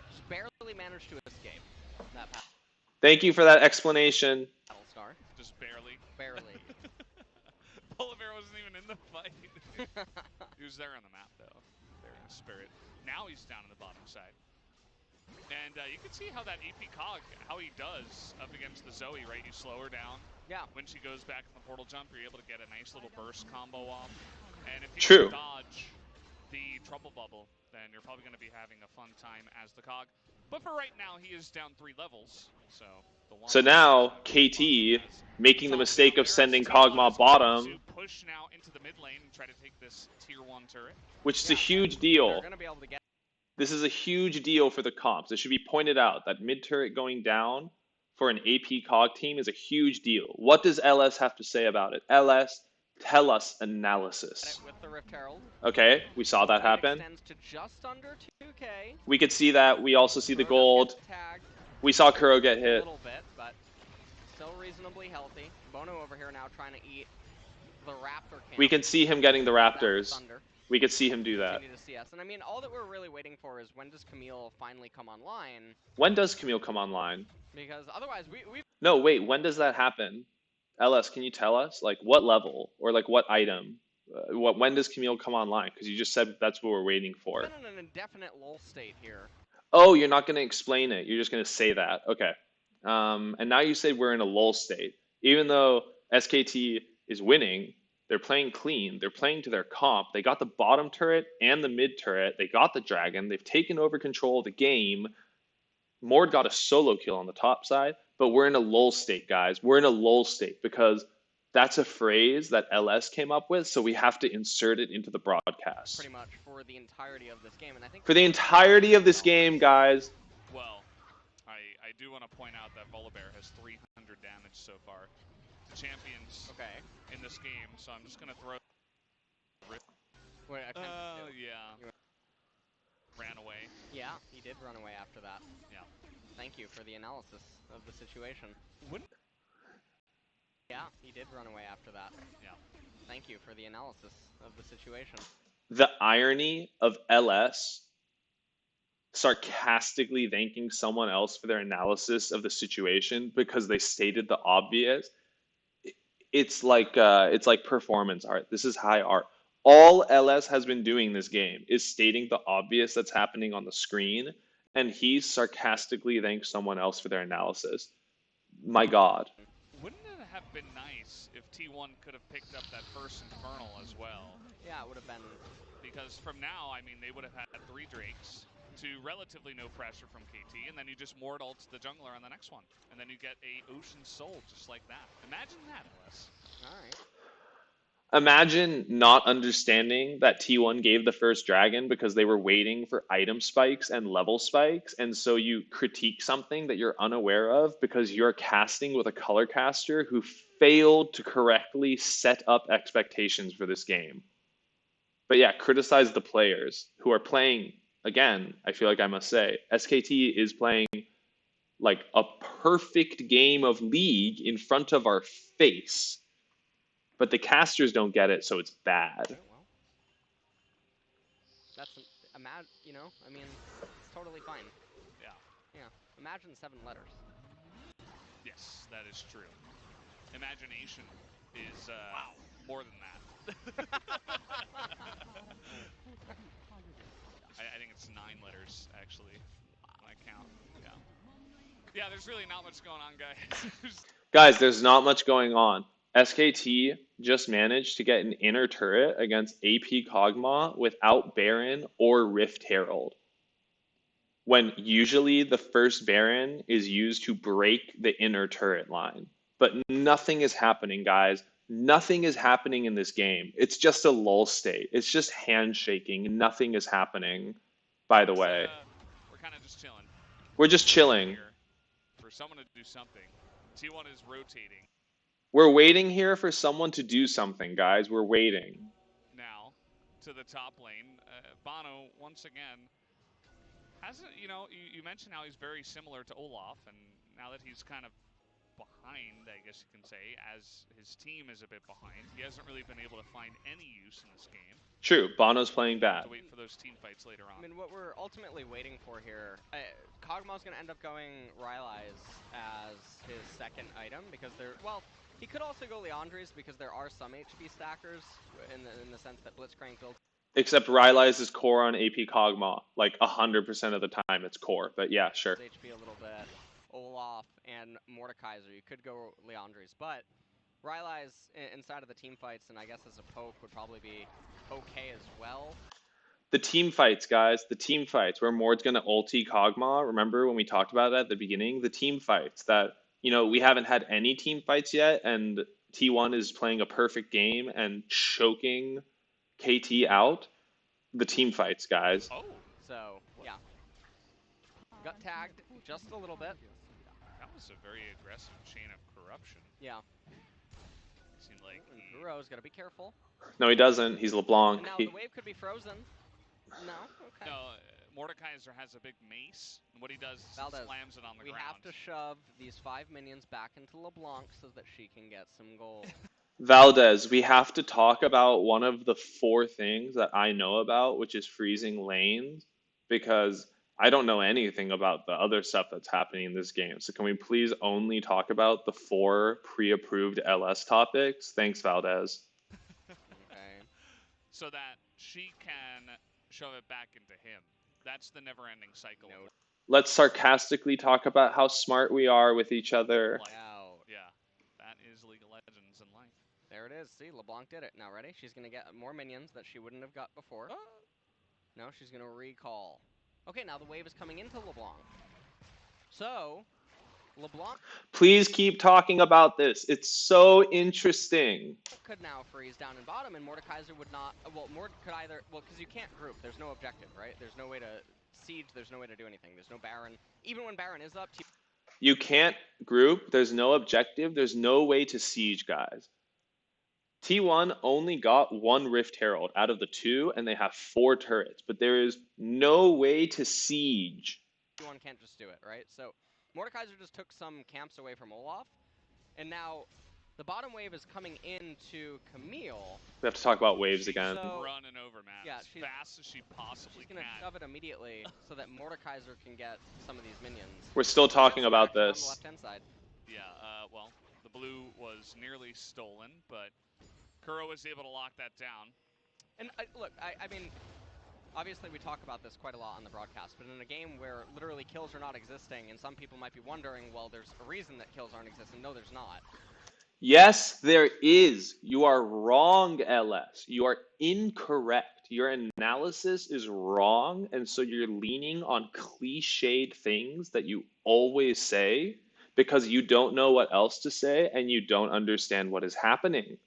Speaker 2: just barely managed to escape that
Speaker 1: Thank you for that explanation.
Speaker 2: battle scar.
Speaker 3: Just barely.
Speaker 2: Barely.
Speaker 3: Volibear wasn't even in the fight. He was there on the map, though. There in spirit. Now he's down on the bottom side. And you can see how that AP Cog, how he does up against the Zoe, right? You slow her down.
Speaker 2: Yeah.
Speaker 3: When she goes back in the portal jump, you're able to get a nice little burst combo off. And if you
Speaker 1: True.
Speaker 3: can dodge the trouble bubble, then you're probably going to be having a fun time as the Cog. But for right now, he is down 3 levels. So
Speaker 1: now KT making the mistake of sending Kog'Maw bottom,
Speaker 3: push now into the mid lane and try to take this tier 1 turret,
Speaker 1: which is a huge deal.
Speaker 2: They're gonna be able to get.
Speaker 1: This is a huge deal for the comps. It should be pointed out that mid turret going down for an AP Cog team is a huge deal. What does LS have to say about it? LS, tell us analysis.
Speaker 2: With the Rift Herald.
Speaker 1: Okay, we saw that happen.
Speaker 2: Extends to just under 2K.
Speaker 1: We could see that. We also see the gold.
Speaker 2: Tagged
Speaker 1: We saw Kuro get
Speaker 2: a
Speaker 1: hit.
Speaker 2: little bit, but still reasonably healthy. Bono over here now trying to eat the Raptor camp.
Speaker 1: We can see him getting the Raptors. We could see him do that.
Speaker 2: To CS. And I mean, all that we're really waiting for is when does Camille finally come online?
Speaker 1: When does Camille come online?
Speaker 2: Because otherwise, we.
Speaker 1: No, wait. When does that happen? LS, can you tell us? Like, what level? Or, like, what item? When does Camille come online? Because you just said that's what we're waiting for.
Speaker 2: We've been in an indefinite lull state here.
Speaker 1: Oh, you're not going to explain it. You're just going to say that. Okay. And now you said we're in a lull state. Even though SKT is winning, they're playing clean. They're playing to their comp. They got the bottom turret and the mid turret. They got the dragon. They've taken over control of the game. Mord got a solo kill on the top side, but we're in a lull state, guys. We're in a lull state because that's a phrase that LS came up with, so we have to insert it into the broadcast.
Speaker 2: Pretty much for the entirety of this game, and I think
Speaker 1: for the entirety of this game, guys.
Speaker 3: Well, I do want to point out that Volibear has 300 damage so far. The champions in this game, so I'm just gonna throw.
Speaker 2: Wait, I
Speaker 3: yeah. Ran away.
Speaker 2: Yeah, he did run away after that.
Speaker 3: Yeah.
Speaker 2: Thank you for the analysis of the situation.
Speaker 3: Wouldn't.
Speaker 2: Yeah, he did run away after that.
Speaker 3: Yeah.
Speaker 2: Thank you for the analysis of the situation.
Speaker 1: The irony of LS sarcastically thanking someone else for their analysis of the situation because they stated the obvious. It's like performance art. This is high art. All LS has been doing this game is stating the obvious that's happening on the screen, and he sarcastically thanks someone else for their analysis. My God.
Speaker 3: Wouldn't it have been nice if T1 could have picked up that first Infernal as well?
Speaker 2: Yeah, it would have been.
Speaker 3: Because from now, I mean, they would have had 3 Drakes to relatively no pressure from KT, and then you just Mord ults the jungler on the next one. And then you get a Ocean Soul just like that. Imagine that, LS.
Speaker 2: Alright.
Speaker 1: Imagine not understanding that T1 gave the first dragon because they were waiting for item spikes and level spikes, and so you critique something that you're unaware of because you're casting with a color caster who failed to correctly set up expectations for this game. But yeah, criticize the players who are playing, again, I feel like I must say, SKT is playing like a perfect game of League in front of our face. But the casters don't get it, so it's bad.
Speaker 2: Okay, well, that's you know, I mean, it's totally fine.
Speaker 3: Yeah.
Speaker 2: Yeah. Imagine 7 letters.
Speaker 3: Yes, that is true. Imagination is more than that. I think it's 9 letters actually. I count. Yeah. Yeah, there's really not much going on, guys.
Speaker 1: Guys, there's not much going on. SKT just managed to get an inner turret against AP Kog'Maw without Baron or Rift Herald. When usually the first Baron is used to break the inner turret line. But nothing is happening, guys. Nothing is happening in this game. It's just a lull state. It's just handshaking. Nothing is happening, by the way.
Speaker 3: We're kind of just chilling.
Speaker 1: We're just chilling.
Speaker 3: Here for someone to do something. T1 is rotating.
Speaker 1: We're waiting here for someone to do something, guys. We're waiting.
Speaker 3: Now, to the top lane. Bono, once again, hasn't, you mentioned how he's very similar to Olaf, and now that he's kind of behind, I guess you can say, as his team is a bit behind, he hasn't really been able to find any use in this game.
Speaker 1: True, Bono's playing bad.
Speaker 3: To wait for those team fights later on.
Speaker 2: I mean, what we're ultimately waiting for here, Kog'Maw's going to end up going Rylai's as his second item because well, he could also go Leandri's because there are some HP stackers in the sense that Blitzcrank builds.
Speaker 1: Except Rylai's is core on AP Kog'Maw. Like 100% of the time it's core, but yeah, sure.
Speaker 2: HP a little bit. Olaf and Mordekaiser, you could go Leandri's, but Rylai's inside of the team fights and I guess as a poke would probably be okay as well.
Speaker 1: The team fights, guys. The team fights where Mord's going to ulti Kog'Maw. Remember when we talked about that at the beginning? The team fights that, we haven't had any team fights yet, and T1 is playing a perfect game and choking KT out. The team fights, guys.
Speaker 3: Oh.
Speaker 2: So, yeah. Got tagged just a little bit.
Speaker 3: That was a very aggressive chain of corruption.
Speaker 2: Yeah.
Speaker 3: Seemed like
Speaker 2: Kuro's got to be careful.
Speaker 1: No, he doesn't. He's LeBlanc.
Speaker 2: And now the wave could be frozen. No? Okay.
Speaker 3: No, Mordekaiser has a big mace, and what he does is
Speaker 2: Valdez,
Speaker 3: he slams it on the ground.
Speaker 2: We have to shove these 5 minions back into LeBlanc so that she can get some gold.
Speaker 1: Valdez, we have to talk about one of the 4 things that I know about, which is freezing lanes, because I don't know anything about the other stuff that's happening in this game. So can we please only talk about the 4 pre-approved LS topics? Thanks, Valdez.
Speaker 2: Okay.
Speaker 3: So that she can shove it back into him. That's the never-ending cycle.
Speaker 2: No.
Speaker 1: Let's sarcastically talk about how smart we are with each other.
Speaker 2: Wow.
Speaker 3: Yeah, that is League of Legends in life.
Speaker 2: There it is. See, LeBlanc did it. Now ready? She's going to get more minions that she wouldn't have got before. No, she's going to recall. Okay, now the wave is coming into LeBlanc. So, LeBlanc
Speaker 1: Please keep talking about this. It's so interesting.
Speaker 2: could now freeze down in bottom, and Mordekaiser would not. Well, Mord could either. Well, because you can't group. There's no objective, right? There's no way to siege. There's no way to do anything. There's no Baron. Even when Baron is up,
Speaker 1: You can't group. There's no objective. There's no way to siege, guys. T1 only got 1 Rift Herald out of the 2, and they have 4 turrets. But there is no way to siege.
Speaker 2: T1 can't just do it, right? So Mordekaiser just took some camps away from Olaf, and now the bottom wave is coming into Camille.
Speaker 1: We have to talk about waves again.
Speaker 2: So,
Speaker 3: running over, man,
Speaker 2: yeah,
Speaker 3: as fast as she possibly
Speaker 2: she's gonna shove it immediately so that Mordekaiser can get some of these minions.
Speaker 1: We're still talking about
Speaker 2: On the
Speaker 1: this.
Speaker 2: left-hand side.
Speaker 3: Yeah, well, the blue was nearly stolen, but Kuro was able to lock that down.
Speaker 2: And look, I mean, obviously we talk about this quite a lot on the broadcast, but in a game where literally kills are not existing, and some people might be wondering, well, there's a reason that kills aren't existing. No, there's not.
Speaker 1: Yes, there is. You are wrong, LS. You are incorrect. Your analysis is wrong, and so you're leaning on cliched things that you always say because you don't know what else to say and you don't understand what is happening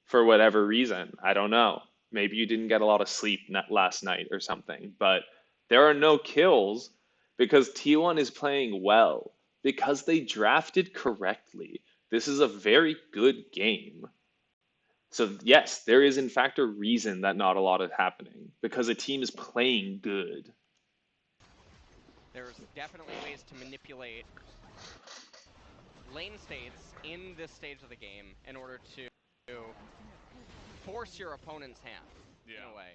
Speaker 1: for whatever reason. I don't know. Maybe you didn't get a lot of sleep last night or something, but there are no kills because T1 is playing well, because they drafted correctly. This is a very good game. So yes, there is in fact a reason that not a lot is happening, because a team is playing good.
Speaker 2: There's definitely ways to manipulate lane states in this stage of the game in order to force your opponent's hand, in a way.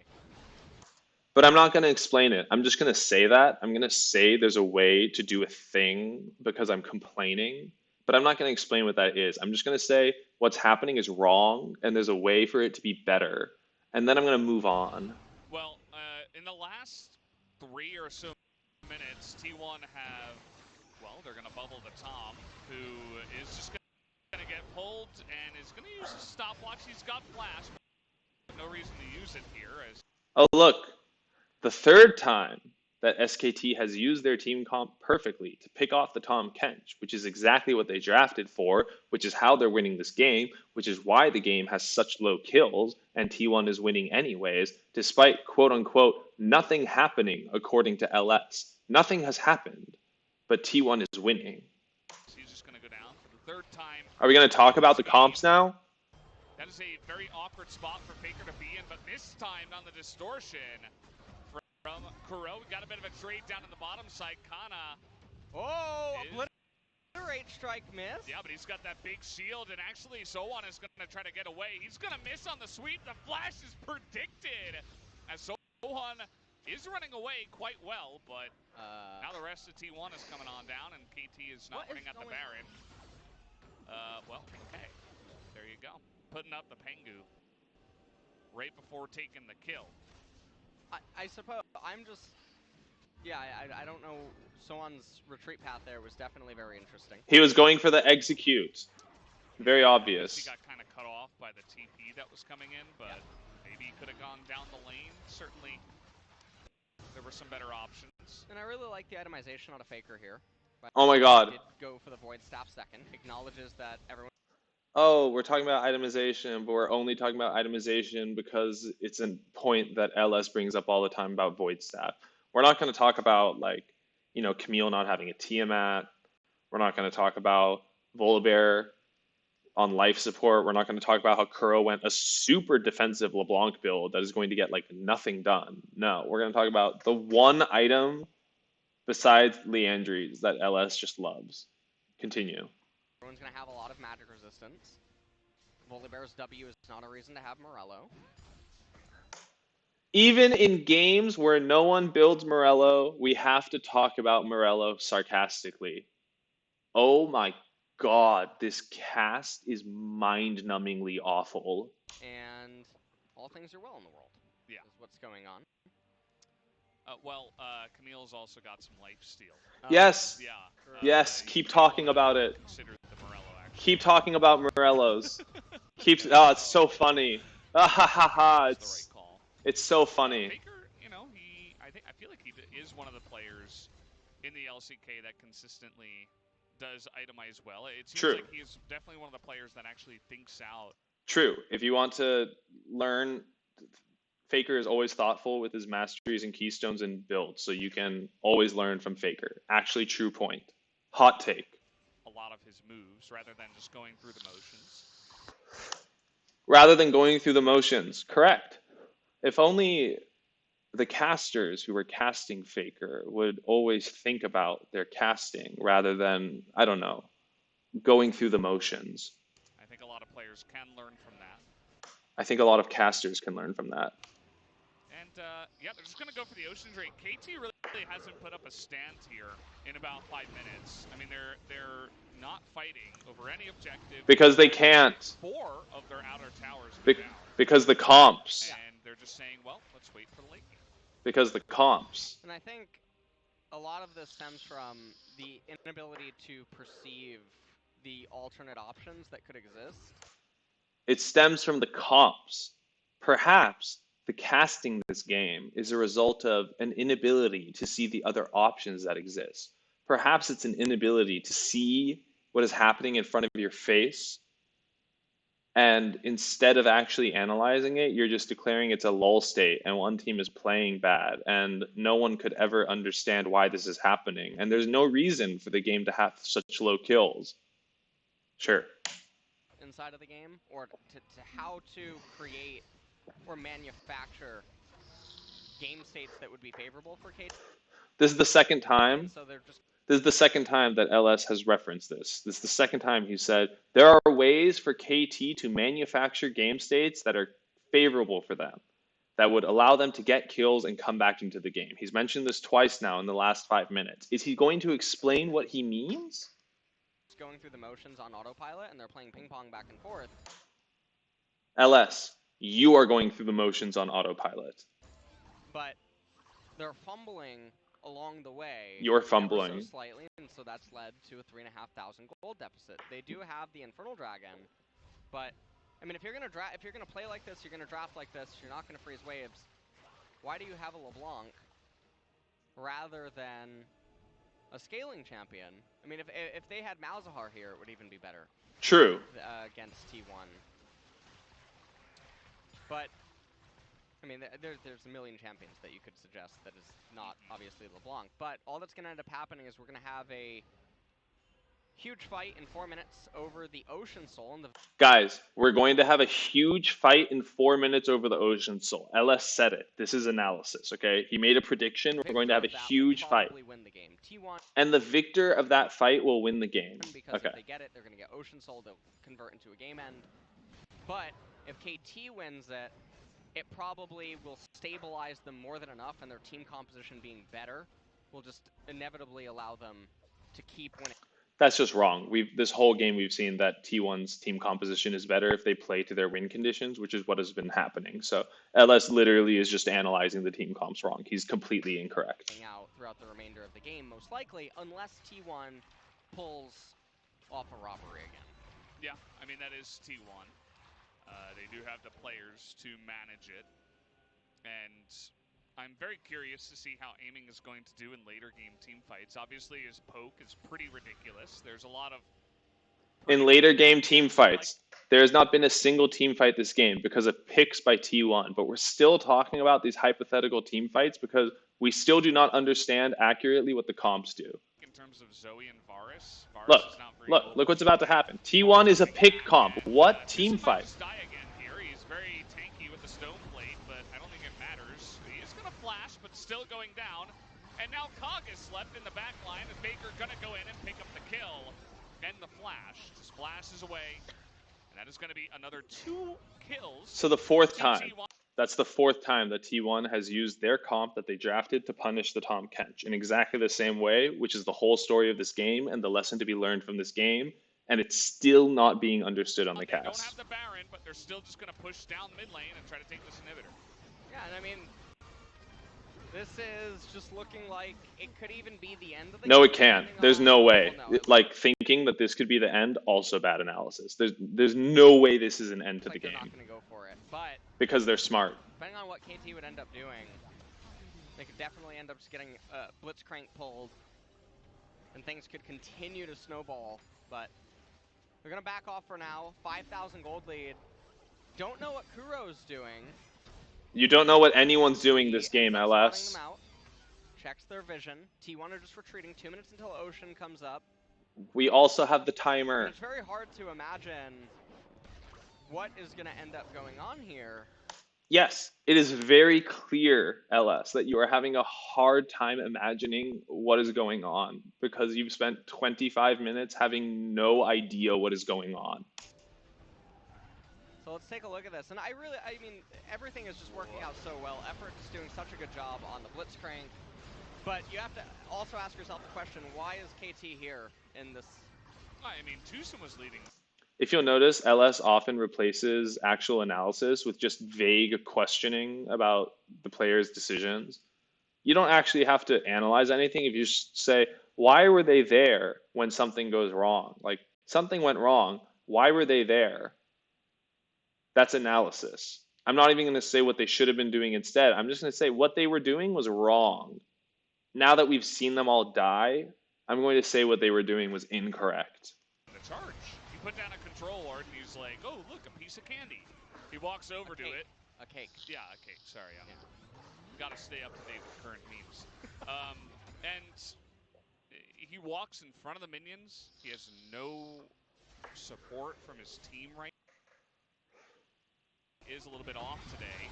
Speaker 1: But I'm not going to explain it. I'm just going to say that. I'm going to say there's a way to do a thing because I'm complaining, but I'm not going to explain what that is. I'm just going to say what's happening is wrong and there's a way for it to be better. And then I'm going to move on.
Speaker 3: Well, in the last 3 or so minutes, T1 have Well, they're going to bubble the Tom, who is just going to get pulled and is going to use a stopwatch. He's got flash, but no reason to use it here.
Speaker 1: Oh, look, the third time that SKT has used their team comp perfectly to pick off the Tom Kench, which is exactly what they drafted for, which is how they're winning this game, which is why the game has such low kills, and T1 is winning anyways, despite quote-unquote nothing happening according to LS. Nothing has happened, but T1 is winning.
Speaker 3: He's just going to go down for the third time.
Speaker 1: Are we going to talk about the comps now?
Speaker 3: That is a very awkward spot for Faker to be in, but this time on the distortion from Kuro. We got a bit of a trade down in the bottom side. Kana.
Speaker 2: Oh, obliterate strike miss.
Speaker 3: Yeah, but he's got that big shield, and actually Sohan is going to try to get away. He's going to miss on the sweep. The flash is predicted as Sohan is running away quite well, but now the rest of T1 is coming on down, and KT is not running at the Baron. Well, okay. There you go. Putting up the Pengu right before taking the kill.
Speaker 2: I suppose I'm just, yeah, I don't know. Sohan's retreat path there was definitely very interesting.
Speaker 1: He was going for the execute. Very obvious.
Speaker 3: He got kind of cut off by the TP that was coming in, but maybe he could have gone down the lane. Certainly, there were some better options.
Speaker 2: And I really like the itemization on a Faker here.
Speaker 1: Oh my god.
Speaker 2: Did go for the Void Staff second. Acknowledges that everyone.
Speaker 1: Oh, we're talking about itemization, but we're only talking about itemization because it's a point that LS brings up all the time about Void Staff. We're not going to talk about, like, you know, Camille not having a Tiamat. We're not going to talk about Volibear on life support. We're not going to talk about how Kuro went a super defensive LeBlanc build that is going to get, like, nothing done. No, we're going to talk about the one item besides Leandries that LS just loves. Continue.
Speaker 2: Everyone's going to have a lot of magic resistance. Volibear's W is not a reason to have Morello.
Speaker 1: Even in games where no one builds Morello, we have to talk about Morello sarcastically. Oh my god, this cast is mind-numbingly awful.
Speaker 2: And all things are well in the world.
Speaker 3: Yeah.
Speaker 2: Is what's going on.
Speaker 3: Camille's also got some lifesteal.
Speaker 1: Yes.
Speaker 3: Yeah.
Speaker 1: Yes, keep talking about it.
Speaker 3: Consider the Morello, actually.
Speaker 1: Keep talking about Morellos. Oh, it's so funny. Ah ha ha ha. It's so funny.
Speaker 3: Faker, you know, I feel like he is one of the players in the LCK that consistently does itemize well. It seems like he's definitely one of the players that actually thinks out.
Speaker 1: True. If you want to learn, Faker is always thoughtful with his masteries and keystones and builds, so you can always learn from Faker. Actually, true point. Hot take.
Speaker 3: A lot of his moves rather than just going through the motions.
Speaker 1: Rather than going through the motions. Correct. If only the casters who were casting Faker would always think about their casting rather than, I don't know, going through the motions.
Speaker 3: I think a lot of players can learn from that.
Speaker 1: I think a lot of casters can learn from that.
Speaker 3: And, yeah, they're just going to go for the Ocean Drake. KT really hasn't put up a stand here in about 5 minutes. I mean, they're not fighting over any objective.
Speaker 1: Because they can't.
Speaker 3: 4 of their outer towers down.
Speaker 1: Because the comps.
Speaker 3: And they're just saying, well, let's wait for the late game.
Speaker 1: Because the comps.
Speaker 2: And I think a lot of this stems from the inability to perceive the alternate options that could exist.
Speaker 1: It stems from the comps. Perhaps the casting this game is a result of an inability to see the other options that exist. Perhaps it's an inability to see what is happening in front of your face, and instead of actually analyzing it, you're just declaring it's a lull state and one team is playing bad, and no one could ever understand why this is happening. And there's no reason for the game to have such low kills. Sure.
Speaker 2: Inside of the game, or to how to create or manufacture game states that would be favorable for KT.
Speaker 1: This is the second time.
Speaker 2: So they're just.
Speaker 1: This is the second time that LS has referenced this. This is the second time he said there are ways for KT to manufacture game states that are favorable for them, that would allow them to get kills and come back into the game. He's mentioned this twice now in the last 5 minutes. Is he going to explain what he means?
Speaker 2: Going through the motions on autopilot, and they're playing ping pong back and forth.
Speaker 1: LS, you are going through the motions on autopilot.
Speaker 2: But they're fumbling along the way.
Speaker 1: You're
Speaker 2: ever
Speaker 1: fumbling.
Speaker 2: so slightly, and so that's led to a 3,500 gold deficit. They do have the Infernal Dragon, but I mean, if you're gonna play like this, you're gonna draft like this. You're not gonna freeze waves. Why do you have a LeBlanc rather than a scaling champion? I mean, if they had Malzahar here, it would even be better.
Speaker 1: True.
Speaker 2: Against T1. But I mean, there's a million champions that you could suggest that is not obviously LeBlanc. But all that's going to end up happening is we're going to have a huge fight in 4 minutes over the Ocean Soul. And
Speaker 1: Guys, we're going to have a huge fight in 4 minutes over the Ocean Soul. LS said it. This is analysis, okay? He made a prediction. We're going to have a huge fight.
Speaker 2: Win the game. T1
Speaker 1: And the victor of that fight will win the game.
Speaker 2: because
Speaker 1: Okay.
Speaker 2: if they get it, they're going to get Ocean Soul. They'll convert into a game end. But if KT wins it, it probably will stabilize them more than enough, and their team composition being better will just inevitably allow them to keep winning.
Speaker 1: That's just wrong. This whole game we've seen that T1's team composition is better if they play to their win conditions, which is what has been happening. So LS literally is just analyzing the team comps wrong. He's completely incorrect.
Speaker 2: Out throughout the remainder of the game, most likely, unless T1 pulls off a robbery again.
Speaker 3: Yeah, I mean, that is T1. They do have the players to manage it. And I'm very curious to see how aiming is going to do in later game team fights. Obviously, his poke is pretty ridiculous. There's a lot of...
Speaker 1: In later game team fights, there has not been a single team fight this game because of picks by T1. But we're still talking about these hypothetical team fights because we still do not understand accurately what the comps do.
Speaker 3: In terms of Zoe and Varus,
Speaker 1: Look what's about to happen. T1 is a pick comp. What team fight?
Speaker 3: He's very tanky with the stone plate, but I don't think it matters. He is going to flash, but still going down. And now Cog is left in the back line, and Baker going to go in and pick up the kill. And the flash. Just flashes away. And that is going to be another 2 kills.
Speaker 1: So the fourth time. That's the fourth time that T1 has used their comp that they drafted to punish the Tahm Kench in exactly the same way, which is the whole story of this game and the lesson to be learned from this game. And it's still not being understood on the cast.
Speaker 3: They don't have the Baron, but they're still just going to push down mid lane and try to take this inhibitor.
Speaker 2: Yeah, and I mean, this is just looking like it could even be the end of the game.
Speaker 1: No, it can't. There's no way.
Speaker 2: Well, no,
Speaker 1: like, thinking that this could be the end, also bad analysis. There's no way this is an end to the game.
Speaker 2: They're not going to go for it, but...
Speaker 1: Because they're smart.
Speaker 2: Depending on what KT would end up doing, they could definitely end up just getting Blitzcrank pulled, and things could continue to snowball, but they're going to back off for now. 5,000 gold lead. Don't know what Kuro's doing.
Speaker 1: You don't know what anyone's doing this game, LS.
Speaker 2: Them out. Checks their vision. T1 are just retreating 2 minutes until Ocean comes up.
Speaker 1: We also have the timer.
Speaker 2: And it's very hard to imagine what is going to end up going on here.
Speaker 1: Yes, it is very clear, LS, that you are having a hard time imagining what is going on because you've spent 25 minutes having no idea what is going on.
Speaker 2: So let's take a look at this. And I mean, everything is just working out so well. Effort is doing such a good job on the Blitzcrank. But you have to also ask yourself the question, why is KT here in this?
Speaker 3: I mean, Tucson was leading.
Speaker 1: If you'll notice, LS often replaces actual analysis with just vague questioning about the player's decisions. You don't actually have to analyze anything if you just say, why were they there when something goes wrong? Like, something went wrong. Why were they there? That's analysis. I'm not even going to say what they should have been doing instead. I'm just going to say what they were doing was wrong. Now that we've seen them all die, I'm going to say what they were doing was incorrect.
Speaker 3: The charge. He put down a control ward and he's like, oh, look, a piece of candy. He walks over to it.
Speaker 2: A cake.
Speaker 3: Yeah, a cake. Sorry. Got to stay up to date with current memes. And he walks in front of the minions. He has no support from his team right now. Is a little bit off today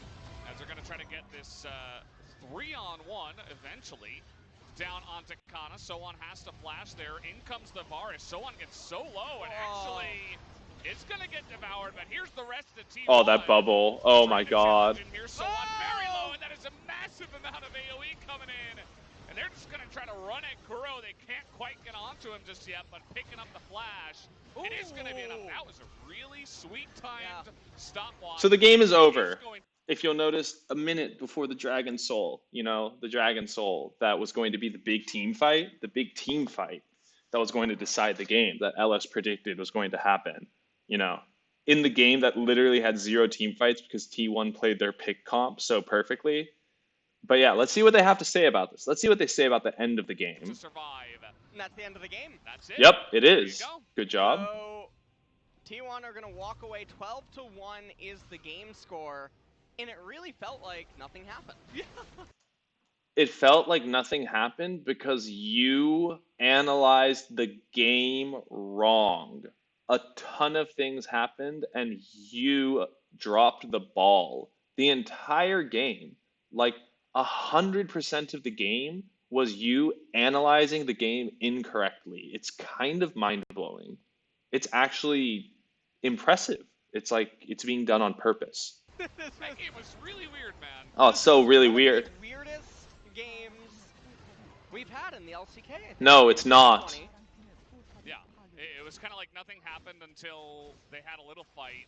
Speaker 3: as they're going to try to get this 3-on-1 eventually down onto Kana. Sohan has to flash there. In comes the Varus. Sohan gets so low and actually it's going to get devoured, but here's the rest of the team.
Speaker 1: Oh, that bubble. Oh my god.
Speaker 3: Here, Sohan very low, and that is a massive amount of AoE coming in. And they're just going to try to run at Kuro. They can't quite get onto him just yet, but picking up the flash, it is going to be enough. That was a really sweet timed stopwatch.
Speaker 1: So the game is over. if you'll notice, a minute before the Dragon Soul, the Dragon Soul that was going to be the big team fight that was going to decide the game that LS predicted was going to happen, you know, in the game that literally had 0 team fights because T1 played their pick comp so perfectly. But yeah, let's see what they have to say about this. Let's see what they say about the end of the game.
Speaker 3: To survive.
Speaker 2: And that's the end of the game.
Speaker 3: That's it.
Speaker 1: Yep, it
Speaker 3: There
Speaker 1: is.
Speaker 3: you go.
Speaker 1: Good job.
Speaker 2: So T1 are going to walk away. 12-1 is the game score, and it really felt like nothing happened.
Speaker 1: It felt like nothing happened because you analyzed the game wrong. A ton of things happened and you dropped the ball. The entire game, like 100% of the game, was you analyzing the game incorrectly. It's kind of mind-blowing. It's actually impressive. It's like it's being done on purpose.
Speaker 3: That game was really weird, man.
Speaker 1: Oh, it's so really
Speaker 2: One of the
Speaker 1: weird.
Speaker 2: weirdest games we've had in the LCK. I think.
Speaker 1: No, it's not.
Speaker 2: 2020.
Speaker 3: Yeah, it was kind of like nothing happened until they had a little fight.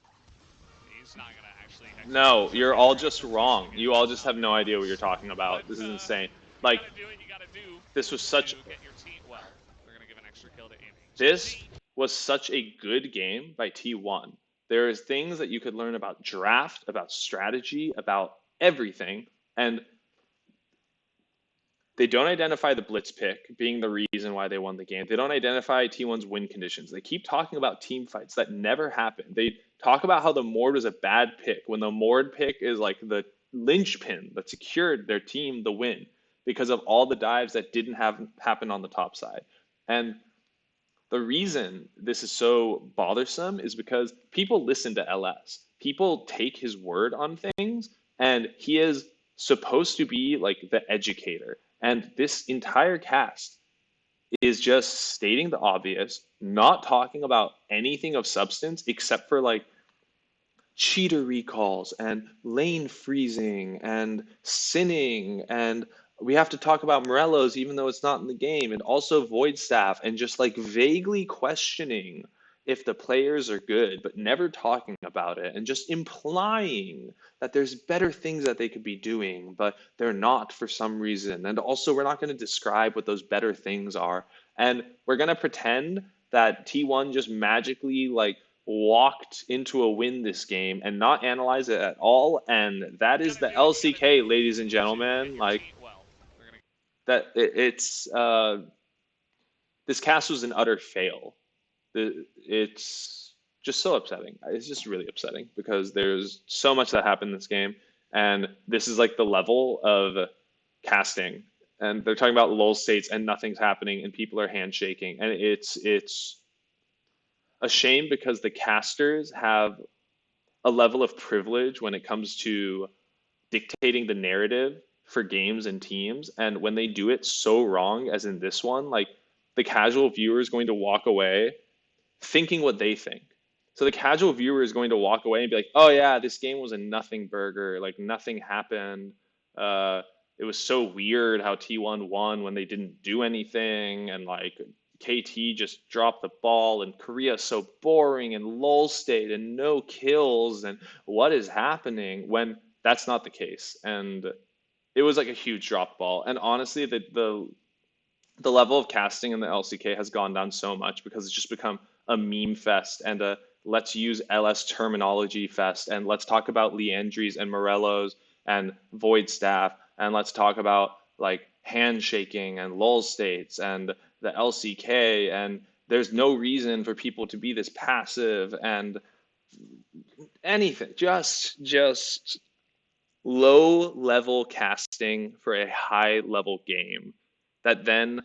Speaker 3: He's not gonna actually.
Speaker 1: No, you're all just wrong. You all just have no idea what you're talking about. This is insane. Like,
Speaker 3: You gotta do what you gotta do
Speaker 1: this was such.
Speaker 3: to get your team. Well, they're gonna give an extra kill to Amy.
Speaker 1: This was such a good game by T1. There is things that you could learn about draft, about strategy, about everything, and they don't identify the blitz pick being the reason why they won the game. They don't identify T1's win conditions. They keep talking about team fights that never happened. They talk about how the Mord was a bad pick when the Mord pick is like the linchpin that secured their team the win because of all the dives that didn't happen on the top side. And the reason this is so bothersome is because people listen to LS. People take his word on things, and he is supposed to be like the educator. And this entire cast is just stating the obvious, not talking about anything of substance except for like cheater recalls and lane freezing and sinning, and we have to talk about Morello's even though it's not in the game, and also void staff, and just like vaguely questioning if the players are good but never talking about it, and just implying that there's better things that they could be doing but they're not for some reason. And also we're not going to describe what those better things are, and we're going to pretend that T1 just magically like walked into a win this game and not analyze it at all. And that is the LCK, ladies and gentlemen. Like that, it's this cast was an utter fail. It's just so upsetting. It's just really upsetting because there's so much that happened in this game, and this is like the level of casting. And they're talking about lull states and nothing's happening and people are handshaking, and it's a shame because the casters have a level of privilege when it comes to dictating the narrative for games and teams. And when they do it so wrong, as in this one, like the casual viewer is going to walk away thinking what they think. So the casual viewer is going to walk away and be like, oh yeah, this game was a nothing burger. Like nothing happened. It was so weird how T1 won when they didn't do anything. And like KT just dropped the ball, and Korea's so boring, and lull state and no kills, and what is happening, when that's not the case. And it was like a huge drop ball. And honestly, the level of casting in the LCK has gone down so much because it's just become a meme fest and a let's use LS terminology fest, and let's talk about Leandries and Morellos and void staff, and let's talk about like handshaking and lull states and the LCK, and there's no reason for people to be this passive and anything. Just low level casting for a high level game that then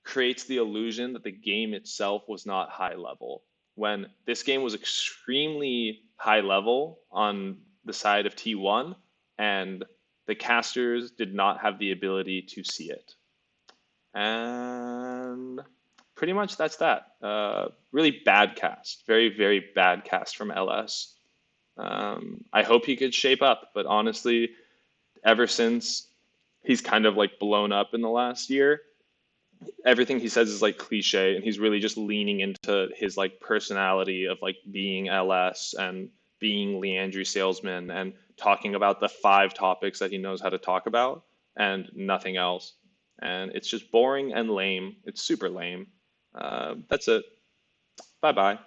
Speaker 1: creates the illusion that the game itself was not high level, when this game was extremely high level on the side of T1, and the casters did not have the ability to see it. And pretty much that's that. Really bad cast. Very, very bad cast from LS. I hope he could shape up, but honestly, ever since he's kind of like blown up in the last year, everything he says is like cliche, and he's really just leaning into his like personality of like being LS and being Leandry salesman and talking about the 5 topics that he knows how to talk about and nothing else. And it's just boring and lame. It's super lame. That's it. Bye bye.